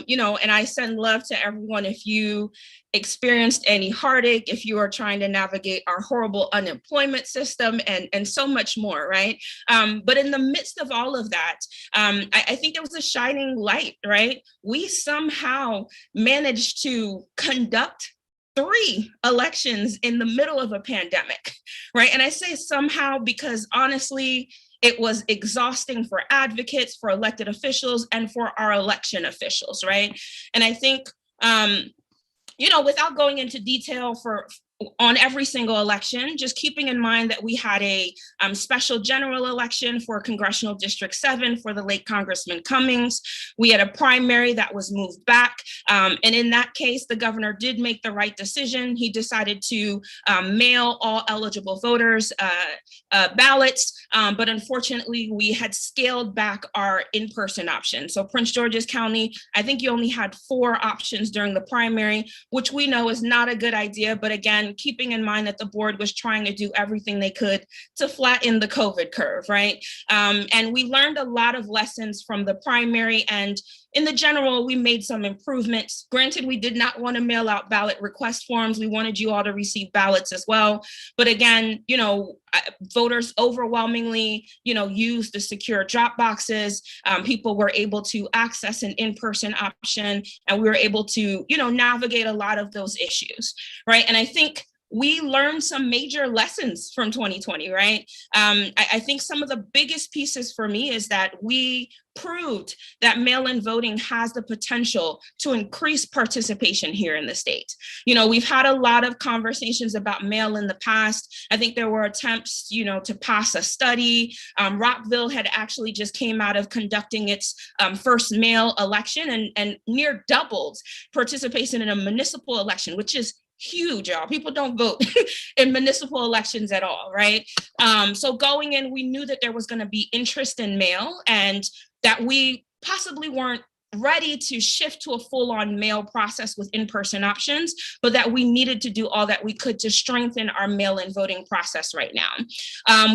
you know, and I send love to everyone if you experienced any heartache, if you are trying to navigate our horrible unemployment system and so much more, right? But in the midst of all of that, I think there was a shining light, right? We somehow managed to conduct 3 elections in the middle of a pandemic, right? And I say somehow because honestly, it was exhausting for advocates, for elected officials, and for our election officials, right? And I think, you know, without going into detail on every single election, just keeping in mind that we had a special general election for Congressional District 7 for the late Congressman Cummings. We had a primary that was moved back. And in that case, the governor did make the right decision. He decided to mail all eligible voters ballots, but unfortunately, we had scaled back our in-person option. So Prince George's County, I think you only had 4 options during the primary, which we know is not a good idea, but again, keeping in mind that the board was trying to do everything they could to flatten the COVID curve, right? And we learned a lot of lessons from the primary, and in the general, we made some improvements. Granted, we did not want to mail out ballot request forms. We wanted you all to receive ballots as well. But again, you know, voters overwhelmingly, you know, used the secure drop boxes. People were able to access an in-person option, and we were able to, you know, navigate a lot of those issues, right? And I think we learned some major lessons from 2020, right? I think some of the biggest pieces for me is that we proved that mail-in voting has the potential to increase participation here in the state. You know, we've had a lot of conversations about mail in the past. I think there were attempts, you know, to pass a study. Rockville had actually just came out of conducting its first mail election and near doubled participation in a municipal election, which is huge, y'all. People don't vote in municipal elections at all, right? So going in, we knew that there was going to be interest in mail and that we possibly weren't ready to shift to a full-on mail process with in-person options, but that we needed to do all that we could to strengthen our mail-in voting process right now.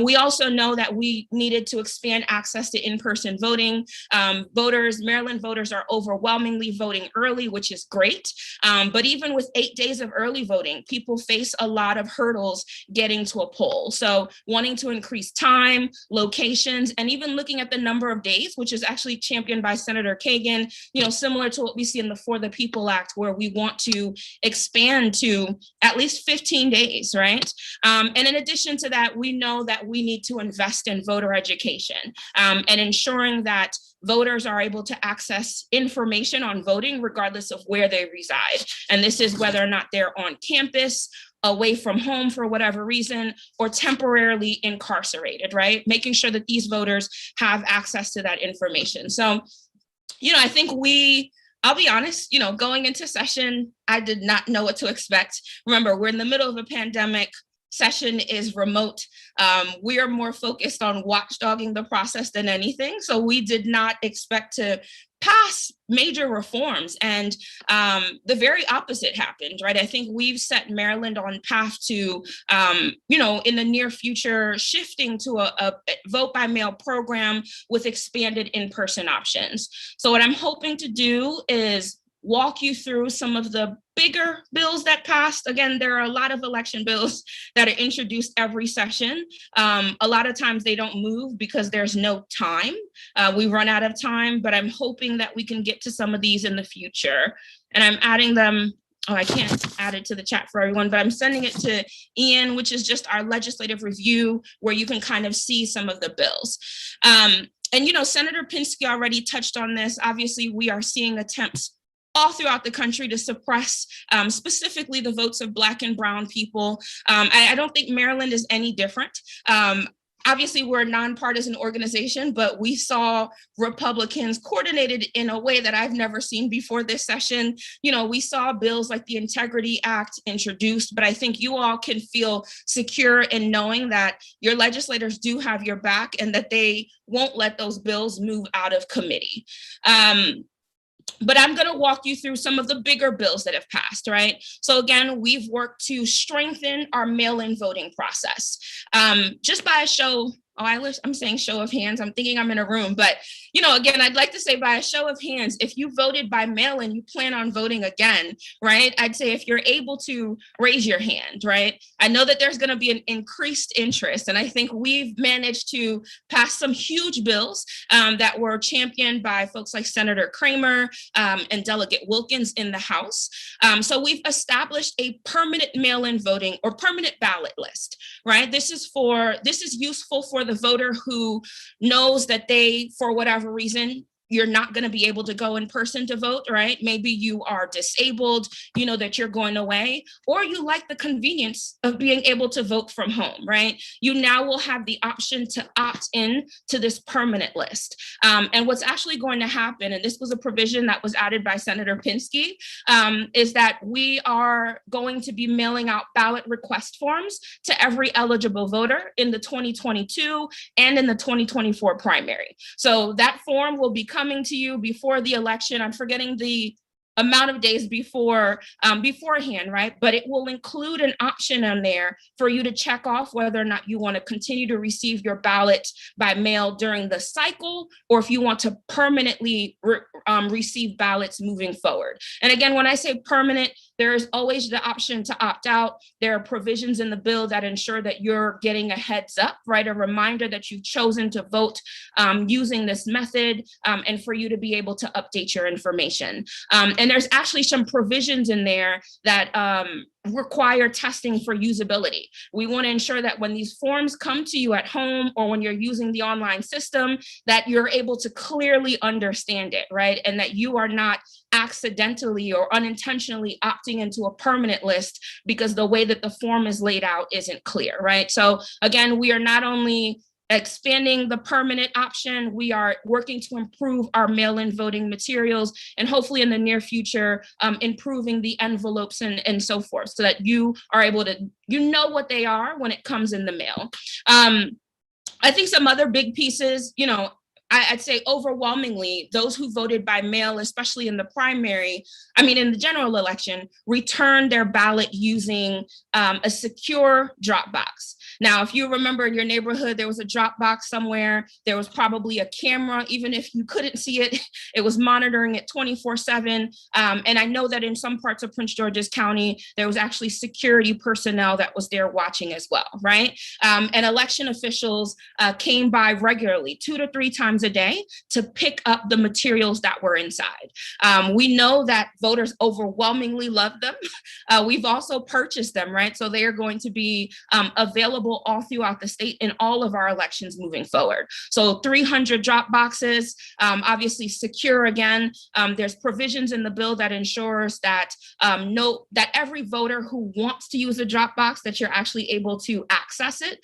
We also know that we needed to expand access to in-person voting. Maryland voters are overwhelmingly voting early, which is great. But even with 8 days of early voting, people face a lot of hurdles getting to a poll. So wanting to increase time, locations, and even looking at the number of days, which is actually championed by Senator Kagan, again, similar to what we see in the For the People Act, where we want to expand to at least 15 days, right? And in addition to that, we know that we need to invest in voter education and ensuring that voters are able to access information on voting regardless of where they reside. And this is whether or not they're on campus, away from home for whatever reason, or temporarily incarcerated, right? Making sure that these voters have access to that information. So, I think I'll be honest, going into session, I did not know what to expect. Remember, we're in the middle of a pandemic. Session is remote. We are more focused on watchdogging the process than anything. So we did not expect to pass major reforms. And the very opposite happened, right? I think we've set Maryland on path to, in the near future, shifting to a vote by mail program with expanded in-person options. So what I'm hoping to do is walk you through some of the bigger bills that passed. Again, there are a lot of election bills that are introduced every session. A lot of times they don't move because there's no time. We run out of time, but I'm hoping that we can get to some of these in the future. And I'm adding them. Oh, I can't add it to the chat for everyone, but I'm sending it to Ian, which is just our legislative review, where you can kind of see some of the bills. And, Senator Pinsky already touched on this. Obviously, we are seeing attempts all throughout the country to suppress specifically the votes of Black and Brown people. I don't think Maryland is any different. Obviously, we're a nonpartisan organization, but we saw Republicans coordinated in a way that I've never seen before this session. We saw bills like the Integrity Act introduced, but I think you all can feel secure in knowing that your legislators do have your back and that they won't let those bills move out of committee. But I'm going to walk you through some of the bigger bills that have passed, right? So again, we've worked to strengthen our mail-in voting process. Just by a show, I'm saying show of hands, I'm thinking I'm in a room, but again, I'd like to say by a show of hands, if you voted by mail-in, you plan on voting again, right? I'd say if you're able to raise your hand, right? I know that there's going to be an increased interest, and I think we've managed to pass some huge bills that were championed by folks like Senator Kramer and Delegate Wilkins in the House. So we've established a permanent mail-in voting or permanent ballot list, right? This is useful for the voter who knows that they, for whatever reason, you're not going to be able to go in person to vote, right? Maybe you are disabled, that you're going away, or you like the convenience of being able to vote from home, right? You now will have the option to opt in to this permanent list. And what's actually going to happen, and this was a provision that was added by Senator Pinsky, is that we are going to be mailing out ballot request forms to every eligible voter in the 2022 and in the 2024 primary. So that form will be coming to you before the election. I'm forgetting the amount of days beforehand, right? But it will include an option on there for you to check off whether or not you want to continue to receive your ballot by mail during the cycle, or if you want to permanently receive ballots moving forward. And again, when I say permanent, there is always the option to opt out. There are provisions in the bill that ensure that you're getting a heads up, right? A reminder that you've chosen to vote using this method, and for you to be able to update your information. And there's actually some provisions in there that require testing for usability. We want to ensure that when these forms come to you at home or when you're using the online system, that you're able to clearly understand it, right? And that you are not accidentally or unintentionally opting into a permanent list because the way that the form is laid out isn't clear, right? So again, we are not only expanding the permanent option, we are working to improve our mail-in voting materials, and hopefully in the near future, improving the envelopes and so forth, so that you are able to, what they are when it comes in the mail. I think some other big pieces, I'd say overwhelmingly, those who voted by mail, especially in the in the general election, returned their ballot using a secure drop box. Now, if you remember in your neighborhood, there was a drop box somewhere, there was probably a camera, even if you couldn't see it, it was monitoring it 24/7. And I know that in some parts of Prince George's County, there was actually security personnel that was there watching as well, right? And election officials came by regularly, 2 to 3 times times a day to pick up the materials that were inside. We know that voters overwhelmingly love them. We've also purchased them, right? So they are going to be available all throughout the state in all of our elections moving forward. So 300 drop boxes, obviously secure again. There's provisions in the bill that ensures that that every voter who wants to use a drop box, that you're actually able to access it.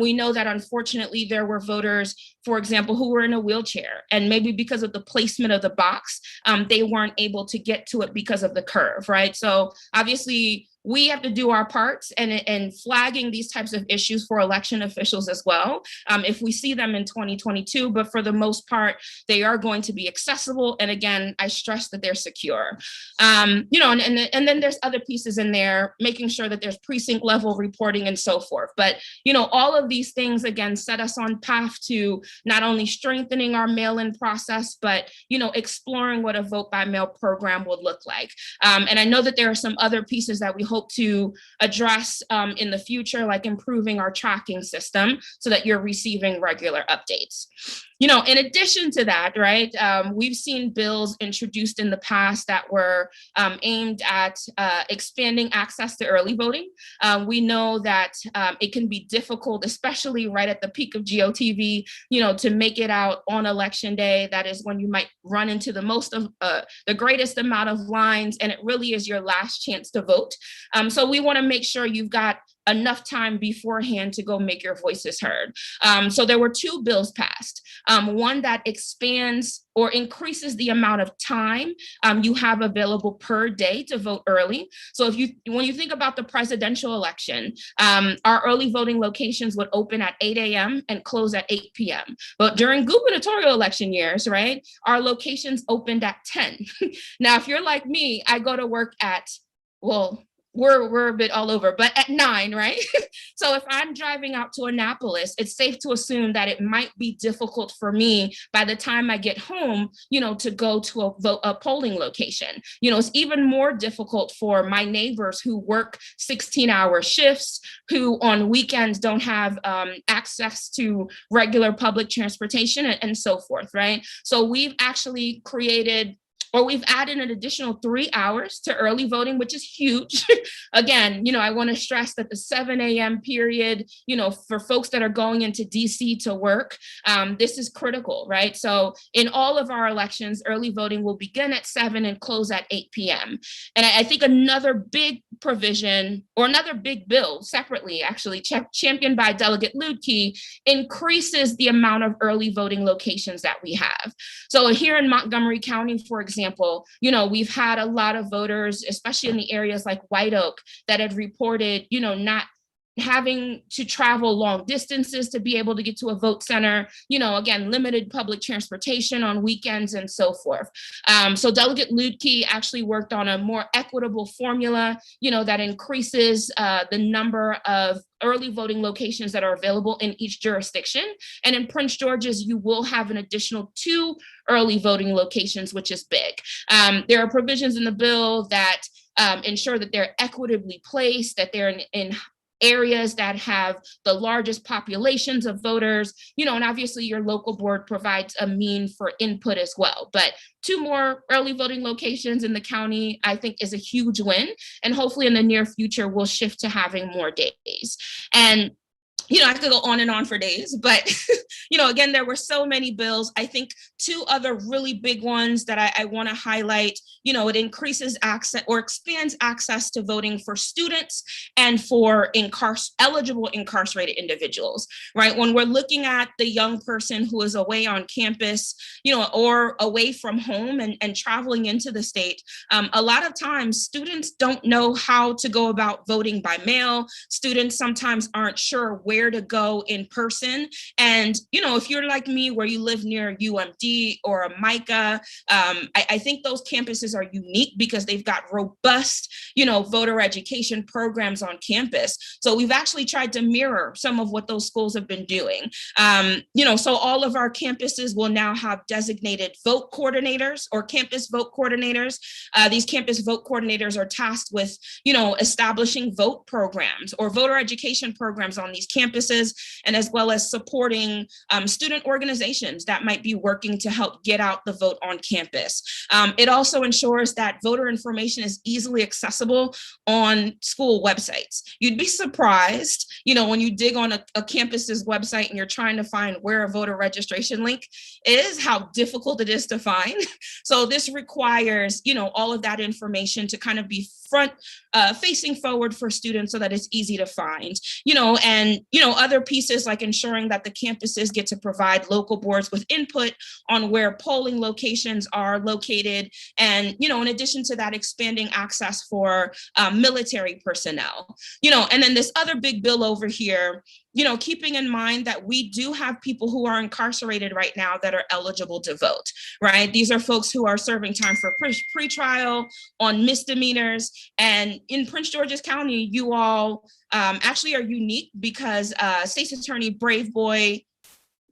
We know that unfortunately there were voters, for example, who were in a wheelchair, and maybe because of the placement of the box, they weren't able to get to it because of the curve, right? So obviously we have to do our parts and flagging these types of issues for election officials as well, if we see them in 2022, but for the most part, they are going to be accessible. And again, I stress that they're secure. And then there's other pieces in there, making sure that there's precinct level reporting and so forth. But, all of these things, again, set us on path to not only strengthening our mail-in process, but, exploring what a vote by mail program would look like. And I know that there are some other pieces that we hope to address in the future, like improving our tracking system so that you're receiving regular updates. In addition to that, right, we've seen bills introduced in the past that were aimed at expanding access to early voting. We know that it can be difficult, especially right at the peak of GOTV, to make it out on election day. That is when you might run into the greatest amount of lines, and it really is your last chance to vote. So we want to make sure you've got enough time beforehand to go make your voices heard. So there were two bills passed. One that expands or increases the amount of time you have available per day to vote early. So when you think about the presidential election, our early voting locations would open at 8 a.m. and close at 8 p.m. But during gubernatorial election years, right, our locations opened at 10. Now, if you're like me, I go to work at, we're a bit all over, but at 9, right? So if I'm driving out to Annapolis, it's safe to assume that it might be difficult for me by the time I get home, to go to a polling location. It's even more difficult for my neighbors who work 16-hour shifts, who on weekends don't have access to regular public transportation and so forth, right? So we've actually we've added an additional 3 hours to early voting, which is huge. Again, I want to stress that the 7 a.m. period, for folks that are going into DC to work, this is critical, right? So in all of our elections, early voting will begin at 7 and close at 8 p.m. And I think another big provision, or another big bill separately, actually championed by Delegate Ludke, increases the amount of early voting locations that we have. So here in Montgomery County, for example, we've had a lot of voters, especially in the areas like White Oak, that had reported, not having to travel long distances to be able to get to a vote center, again, limited public transportation on weekends and so forth. So Delegate Ludke actually worked on a more equitable formula, that increases the number of early voting locations that are available in each jurisdiction. And in Prince George's, you will have an additional 2 early voting locations, which is big. There are provisions in the bill that ensure that they're equitably placed, that they're in areas that have the largest populations of voters, and obviously your local board provides a mean for input as well. But 2 more early voting locations in the county, I think, is a huge win. And hopefully in the near future, we'll shift to having more days. And I could go on and on for days, but, again, there were so many bills. I think 2 other really big ones that I want to highlight, it increases access or expands access to voting for students and for eligible incarcerated individuals, right? When we're looking at the young person who is away on campus, or away from home and traveling into the state, a lot of times students don't know how to go about voting by mail. Students sometimes aren't sure where to go in person. And, if you're like me, where you live near UMD or a MICA, I think those campuses are unique because they've got robust, voter education programs on campus. So we've actually tried to mirror some of what those schools have been doing. So all of our campuses will now have designated vote coordinators or campus vote coordinators. These campus vote coordinators are tasked with, establishing vote programs or voter education programs on these campuses campuses, and as well as supporting student organizations that might be working to help get out the vote on campus. It also ensures that voter information is easily accessible on school websites. You'd be surprised, when you dig on a campus's website and you're trying to find where a voter registration link is, how difficult it is to find. So this requires, all of that information to kind of be facing forward for students so that it's easy to find, and other pieces like ensuring that the campuses get to provide local boards with input on where polling locations are located. And, in addition to that, expanding access for military personnel, and then this other big bill over here, keeping in mind that we do have people who are incarcerated right now that are eligible to vote, right? These are folks who are serving time for pretrial on misdemeanors. And in Prince George's County, you all actually are unique because State's Attorney Brave Boy,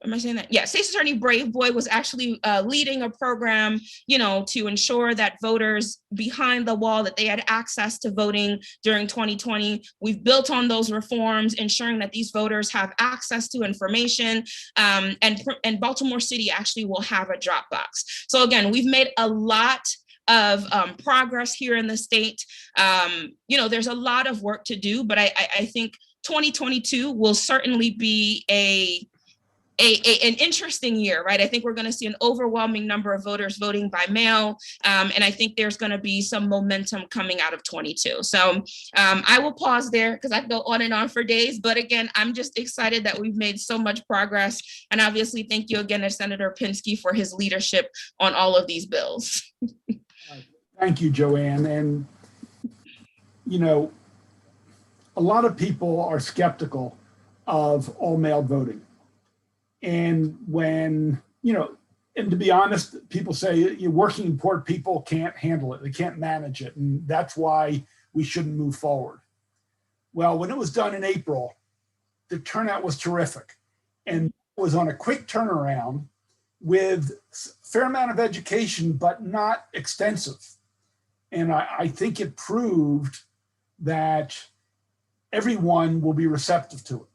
am I saying that? Yeah, State's Attorney Brave Boy was actually leading a program, to ensure that voters behind the wall, that they had access to voting during 2020. We've built on those reforms, ensuring that these voters have access to information, and Baltimore City actually will have a drop box. So again, we've made a lot of progress here in the state. There's a lot of work to do, but I think 2022 will certainly be an interesting year, right? I think we're going to see an overwhelming number of voters voting by mail. And I think there's going to be some momentum coming out of 22. So I will pause there because I could go on and on for days. But again, I'm just excited that we've made so much progress. And obviously, thank you again to Senator Pinsky for his leadership on all of these bills. Thank you, Joanne. And, a lot of people are skeptical of all mail voting. And when, and to be honest, people say working and poor people can't handle it. They can't manage it. And that's why we shouldn't move forward. Well, when it was done in April, the turnout was terrific. And it was on a quick turnaround with a fair amount of education, but not extensive. And I think it proved that everyone will be receptive to it.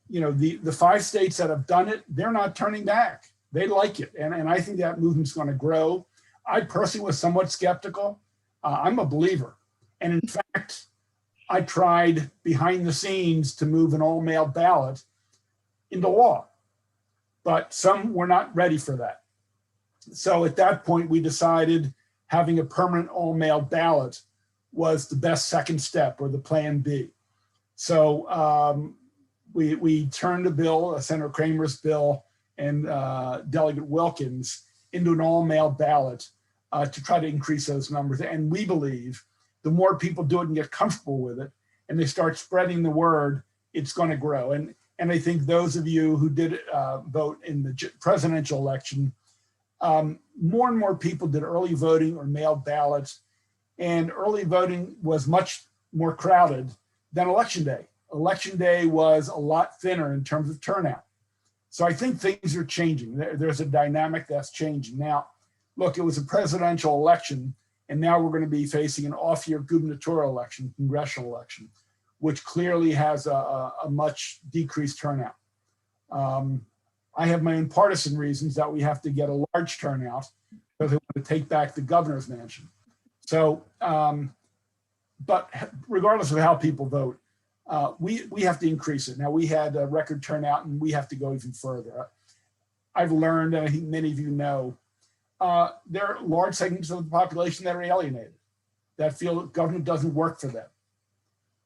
The 5 states that have done it, they're not turning back. They like it. And I think that movement's going to grow. I personally was somewhat skeptical. I'm a believer. And in fact, I tried behind the scenes to move an all-mail ballot into law, but some were not ready for that. So at that point, we decided having a permanent all-mail ballot was the best second step, or the plan B. So we turned a bill, Senator Kramer's bill, and Delegate Wilkins into an all-mail ballot to try to increase those numbers. And we believe the more people do it and get comfortable with it, and they start spreading the word, it's going to grow. And I think those of you who did vote in the presidential election, more and more people did early voting or mail ballots, and early voting was much more crowded than election day. Election day was a lot thinner in terms of turnout. So I think things are changing. There's a dynamic that's changing. Now, look, it was a presidential election, and now we're going to be facing an off-year gubernatorial election, congressional election, which clearly has a much decreased turnout. I have my own partisan reasons that we have to get a large turnout because they want to take back the governor's mansion. So, but regardless of how people vote, we have to increase it. Now, we had a record turnout, and we have to go even further. I've learned, and I think many of you know, there are large segments of the population that are alienated, that feel that government doesn't work for them.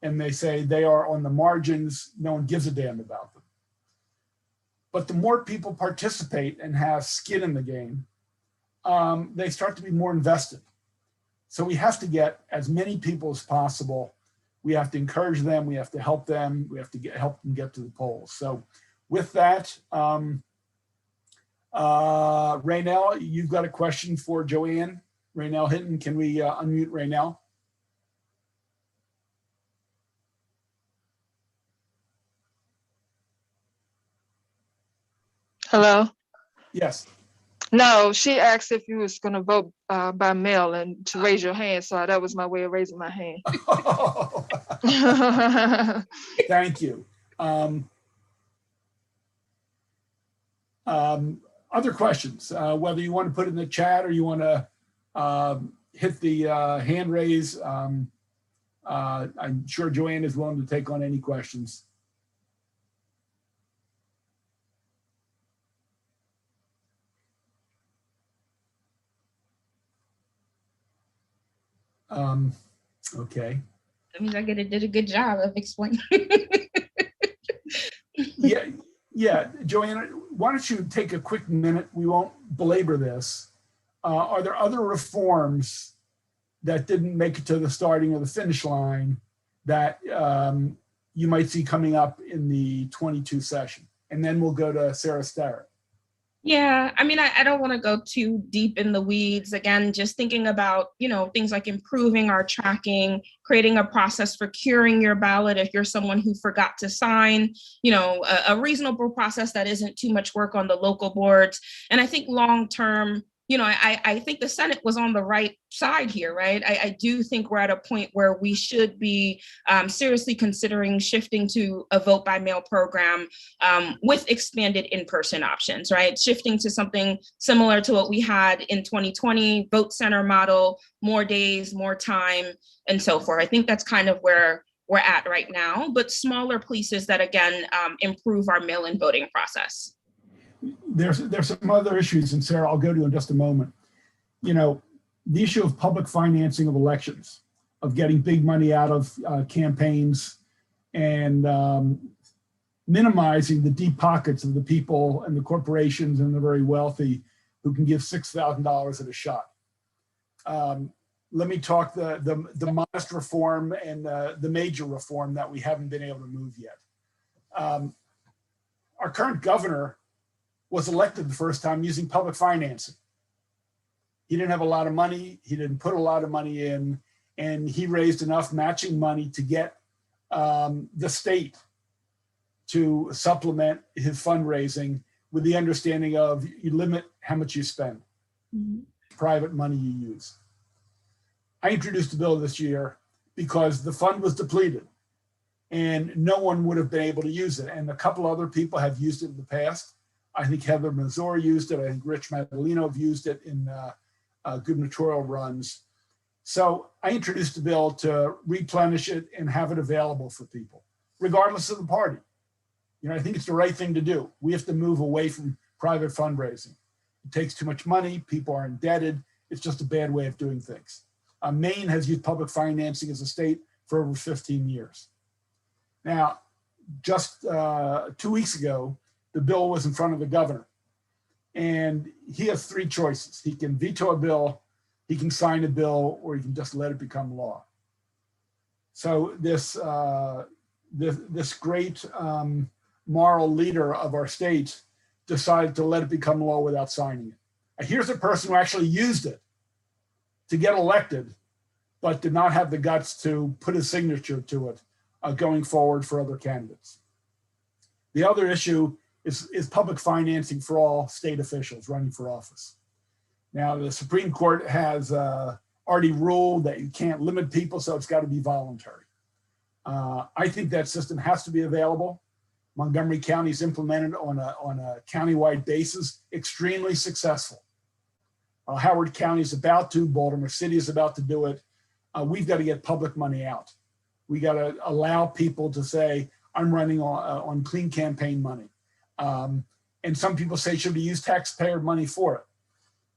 And they say they are on the margins, no one gives a damn about them. But the more people participate and have skin in the game, they start to be more invested. So we have to get as many people as possible. We have to encourage them. We have to help them. We have to help them get to the polls. So with that, Raynell, you've got a question for Joanne. Raynell Hinton, can we unmute Raynell? Hello? Yes. No, she asked if you was going to vote by mail and to raise your hand. So that was my way of raising my hand. Thank you. Um, Other questions, whether you want to put it in the chat or you want to hit the hand raise. I'm sure Joanne is willing to take on any questions. Okay. That means I did a good job of explaining. Yeah, Joanne, why don't you take a quick minute? We won't belabor this. Are there other reforms that didn't make it to the starting or the finish line that you might see coming up in the 22 session? And then we'll go to Sarah Starrett. Yeah, I mean, I don't want to go too deep in the weeds. Again, just thinking about, things like improving our tracking, creating a process for curing your ballot if you're someone who forgot to sign, a reasonable process that isn't too much work on the local boards. And I think long term, I think the Senate was on the right side here, right? I do think we're at a point where we should be seriously considering shifting to a vote by mail program with expanded in-person options, right? Shifting to something similar to what we had in 2020, vote center model, more days, more time, and so forth. I think that's kind of where we're at right now, but smaller pieces that, again, improve our mail-in voting process. There's some other issues, and Sarah, I'll go to in just a moment. The issue of public financing of elections, of getting big money out of campaigns, and minimizing the deep pockets of the people and the corporations and the very wealthy who can give $6,000 at a shot. Let me talk the modest reform and the major reform that we haven't been able to move yet. Our current governor was elected the first time using public financing. He didn't have a lot of money. He didn't put a lot of money in, and he raised enough matching money to get the state to supplement his fundraising with the understanding of you limit how much you spend, private money you use. I introduced a bill this year because the fund was depleted and no one would have been able to use it. And a couple other people have used it in the past. I think Heather Mazur used it. I think Rich Madalino have used it in gubernatorial runs. So I introduced a bill to replenish it and have it available for people, regardless of the party. I think it's the right thing to do. We have to move away from private fundraising. It takes too much money. People are indebted. It's just a bad way of doing things. Maine has used public financing as a state for over 15 years. Now, just 2 weeks ago, the bill was in front of the governor, and he has three choices. He can veto a bill, he can sign a bill, or he can just let it become law. So this great moral leader of our state decided to let it become law without signing it. And here's a person who actually used it to get elected, but did not have the guts to put his signature to it going forward for other candidates. The other issue is public financing for all state officials running for office. Now, the Supreme Court has already ruled that you can't limit people, so it's got to be voluntary. I think that system has to be available. Montgomery County's implemented on a countywide basis, extremely successful. Howard County is about to, Baltimore City is about to do it. We've got to get public money out. We got to allow people to say, I'm running on clean campaign money. And some people say, should we use taxpayer money for it?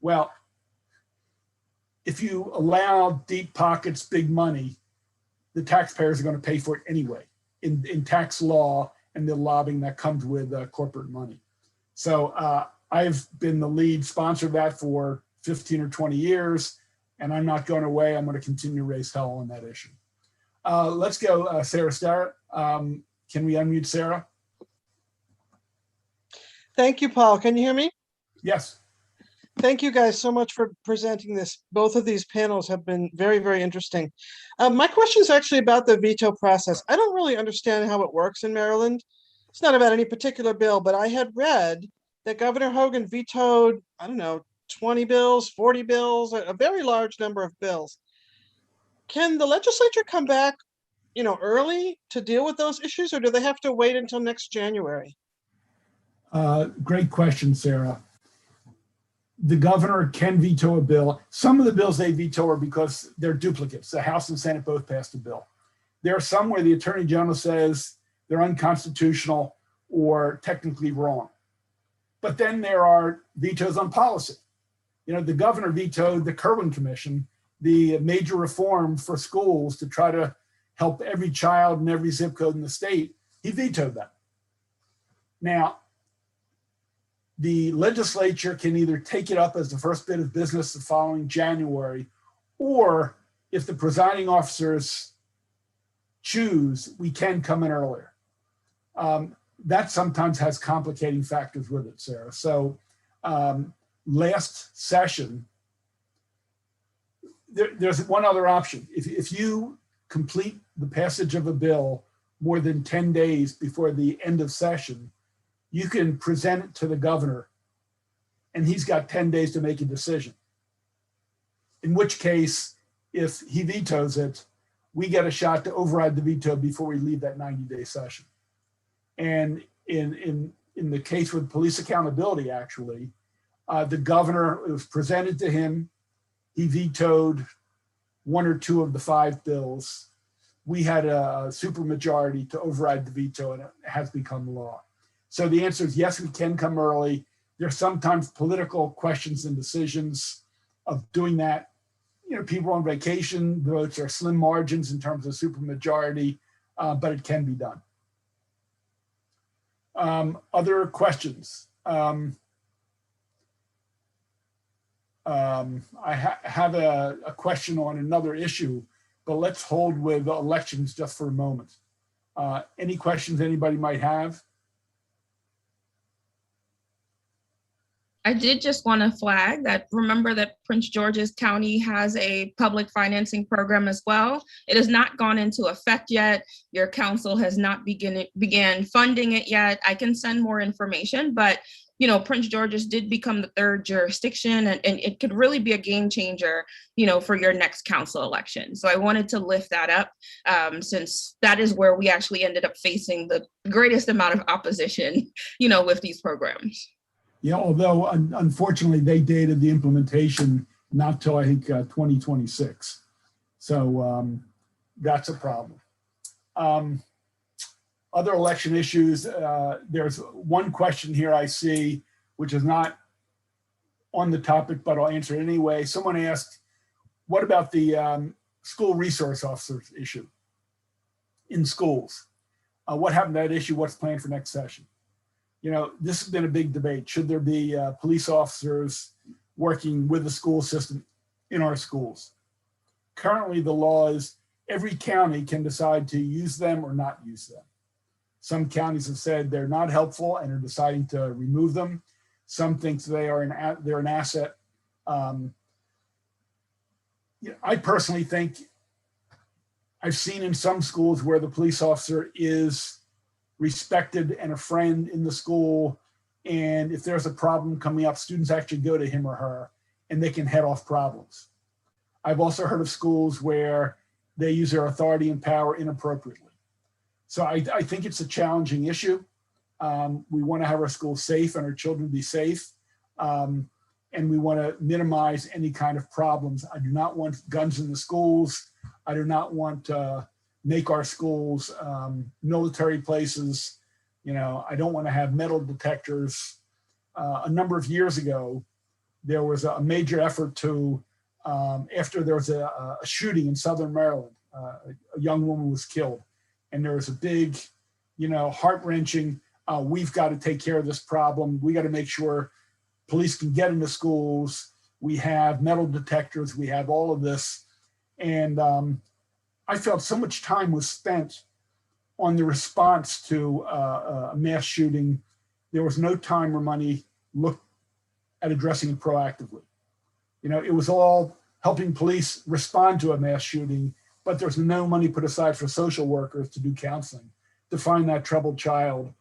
Well, if you allow deep pockets, big money, the taxpayers are going to pay for it anyway in tax law and the lobbying that comes with corporate money. So I've been the lead sponsor of that for 15 or 20 years, and I'm not going away. I'm going to continue to raise hell on that issue. Let's go, Sarah Starrett. Can we unmute Sarah? Thank you, Paul. Can you hear me? Yes. Thank you guys so much for presenting this. Both of these panels have been very, very interesting. My question is actually about the veto process. I don't really understand how it works in Maryland. It's not about any particular bill, but I had read that Governor Hogan vetoed, 20 bills, 40 bills, a very large number of bills. Can the legislature come back early to deal with those issues, or do they have to wait until next January? Great question, Sarah. The governor can veto a bill. Some of the bills they veto are because they're duplicates. The House and Senate both passed a bill. There are some where the Attorney General says they're unconstitutional or technically wrong. But then there are vetoes on policy. The governor vetoed the Kerwin Commission, the major reform for schools to try to help every child in every zip code in the state. He vetoed that. Now, the legislature can either take it up as the first bit of business the following January, or if the presiding officers choose, we can come in earlier. That sometimes has complicating factors with it, Sarah. So last session, there's one other option. If you complete the passage of a bill more than 10 days before the end of session, you can present it to the governor and he's got 10 days to make a decision. In which case, if he vetoes it, we get a shot to override the veto before we leave that 90-day session. And in the case with police accountability, actually, the governor, it was presented to him, he vetoed 1 or 2 of the 5 bills. We had a supermajority to override the veto, and it has become law. So the answer is yes, we can come early. There's sometimes political questions and decisions of doing that. People are on vacation, the votes are slim margins in terms of supermajority, but it can be done. Other questions? I have a question on another issue, but let's hold with elections just for a moment. Any questions anybody might have? I did just want to flag that, remember that Prince George's County has a public financing program as well. It has not gone into effect yet. Your council has not began funding it yet. I can send more information, but Prince George's did become the 3rd jurisdiction, and it could really be a game changer, for your next council election. So I wanted to lift that up, since that is where we actually ended up facing the greatest amount of opposition, with these programs. Yeah, although unfortunately they dated the implementation not till I think 2026. So that's a problem. Other election issues, there's one question here I see, which is not on the topic, but I'll answer it anyway. Someone asked, what about the school resource officers issue in schools? What happened to that issue? What's planned for next session? This has been a big debate. Should there be police officers working with the school system in our schools? Currently, the law is every county can decide to use them or not use them. Some counties have said they're not helpful and are deciding to remove them. Some think they're an asset. I personally think I've seen in some schools where the police officer is respected and a friend in the school. And if there's a problem coming up, students actually go to him or her and they can head off problems. I've also heard of schools where they use their authority and power inappropriately. So I think it's a challenging issue. We want to have our schools safe and our children be safe. And we want to minimize any kind of problems. I do not want guns in the schools. I do not want to make our schools military places. I don't want to have metal detectors. A number of years ago, there was a major effort to, after there was a shooting in Southern Maryland, a young woman was killed. And there was a big, heart-wrenching, we've got to take care of this problem. We got to make sure police can get into schools. We have metal detectors. We have all of this. And I felt so much time was spent on the response to a mass shooting. There was no time or money looked at addressing it proactively. It was all helping police respond to a mass shooting, but there's no money put aside for social workers to do counseling, to find that troubled child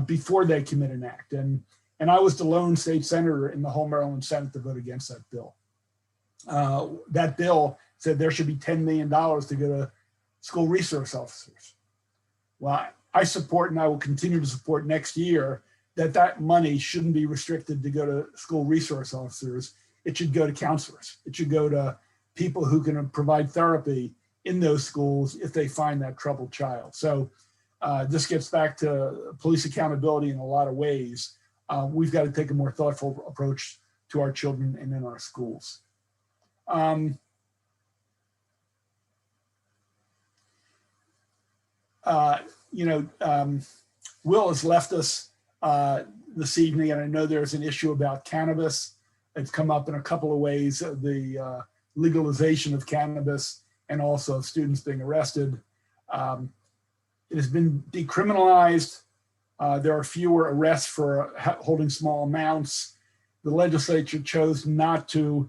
before they commit an act. And I was the lone state senator in the whole Maryland Senate to vote against that bill. That bill said there should be $10 million to go to school resource officers. Well, I support, and I will continue to support next year, that money shouldn't be restricted to go to school resource officers. It should go to counselors. It should go to people who can provide therapy in those schools if they find that troubled child. So this gets back to police accountability in a lot of ways. We've got to take a more thoughtful approach to our children and in our schools. Will has left us this evening, and I know there's an issue about cannabis. It's come up in a couple of ways, the legalization of cannabis and also of students being arrested. It has been decriminalized. There are fewer arrests for holding small amounts. The legislature chose not to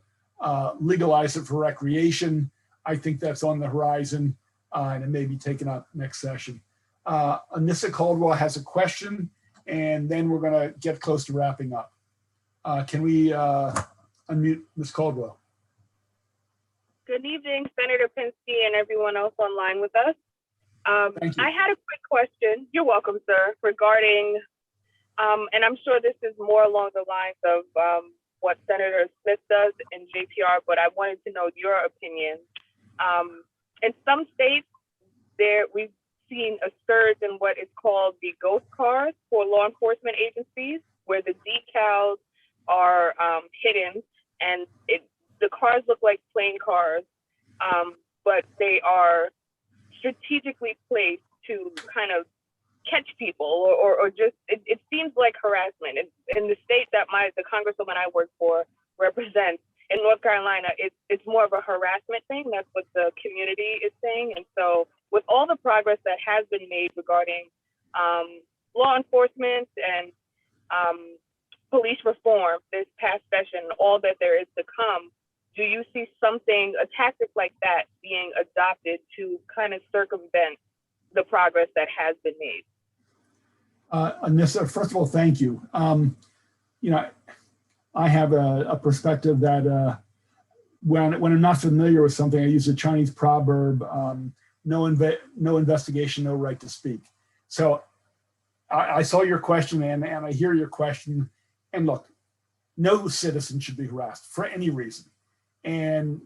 legalize it for recreation. I think that's on the horizon, and it may be taken up next session. Anissa Caldwell has a question, and then we're going to get close to wrapping up. Can we unmute Ms. Caldwell? Good evening, Senator Pinsky and everyone else online with us. Thank you. I had a quick question. You're welcome, sir, regarding, and I'm sure this is more along the lines of what Senator Smith does in JPR, but I wanted to know your opinion. In some states, we've seen a surge in what is called the ghost cars for law enforcement agencies, where the decals are hidden and the cars look like plain cars, but they are strategically placed to kind of catch people or just, it seems like harassment. In the state that the congresswoman I work for represents, in North Carolina, it's more of a harassment thing. That's what the community is saying. And so with all the progress that has been made regarding law enforcement and police reform this past session, all that there is to come, do you see a tactic like that being adopted to kind of circumvent the progress that has been made? Anissa, first of all, thank you. I have a perspective that when I'm not familiar with something, I use a Chinese proverb, no investigation, no right to speak. So I saw your question and I hear your question. And look, no citizen should be harassed for any reason. And,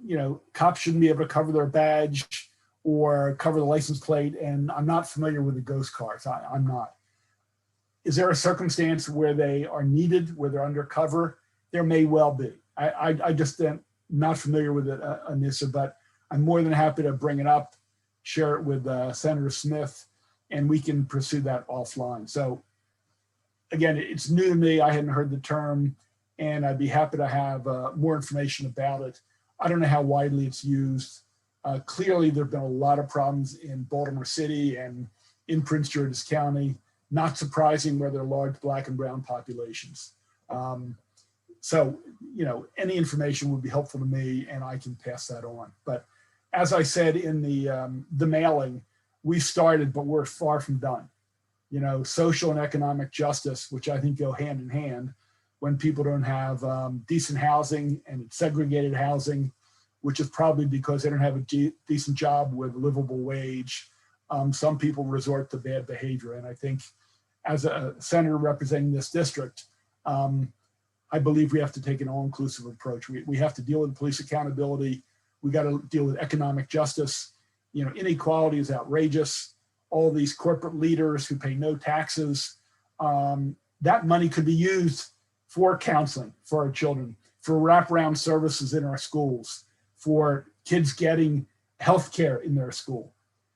cops shouldn't be able to cover their badge or cover the license plate. And I'm not familiar with the ghost cars. I'm not. Is there a circumstance where they are needed, where they're undercover? There may well be. I just am not familiar with it, Anissa, but I'm more than happy to bring it up, share it with Senator Smith, and we can pursue that offline. So again, it's new to me. I hadn't heard the term, and I'd be happy to have more information about it. I don't know how widely it's used. Clearly, there have been a lot of problems in Baltimore City and in Prince George's County. Not surprising where there are large Black and brown populations. So, any information would be helpful to me, and I can pass that on. But as I said in the mailing, we started, but we're far from done. Social and economic justice, which I think go hand in hand, when people don't have decent housing and it's segregated housing, which is probably because they don't have a decent job with a livable wage. Some people resort to bad behavior. And I think as a senator representing this district, I believe we have to take an all-inclusive approach. We have to deal with police accountability. We got to deal with economic justice. Inequality is outrageous. All these corporate leaders who pay no taxes, that money could be used for counseling for our children, for wraparound services in our schools, for kids getting health care in their school.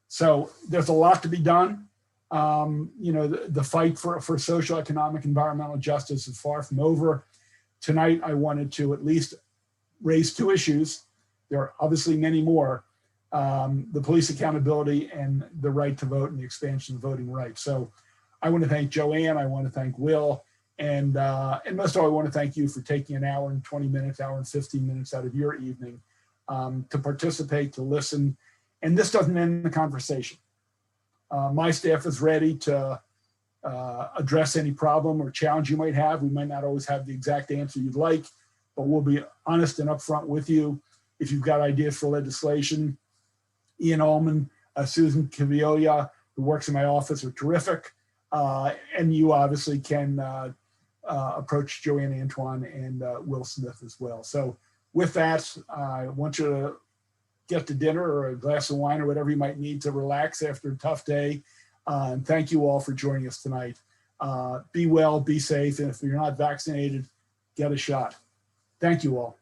So there's a lot to be done. The fight for social, economic, environmental justice is far from over. Tonight, I wanted to at least raise two issues. There are obviously many more. The police accountability and the right to vote and the expansion of voting rights. So I want to thank Joanne. I want to thank Will. And most of all, I want to thank you for taking an hour and 20 minutes, hour and 15 minutes out of your evening to participate, to listen. And this doesn't end the conversation. My staff is ready to address any problem or challenge you might have. We might not always have the exact answer you'd like, but we'll be honest and upfront with you. If you've got ideas for legislation, Ian Allman Susan Caviola, who works in my office, are terrific. And you obviously can approach Joanne Antoine and Will Smith as well. So with that, I want you to get to dinner or a glass of wine or whatever you might need to relax after a tough day. And thank you all for joining us tonight. Be well, be safe, and if you're not vaccinated, get a shot. Thank you all.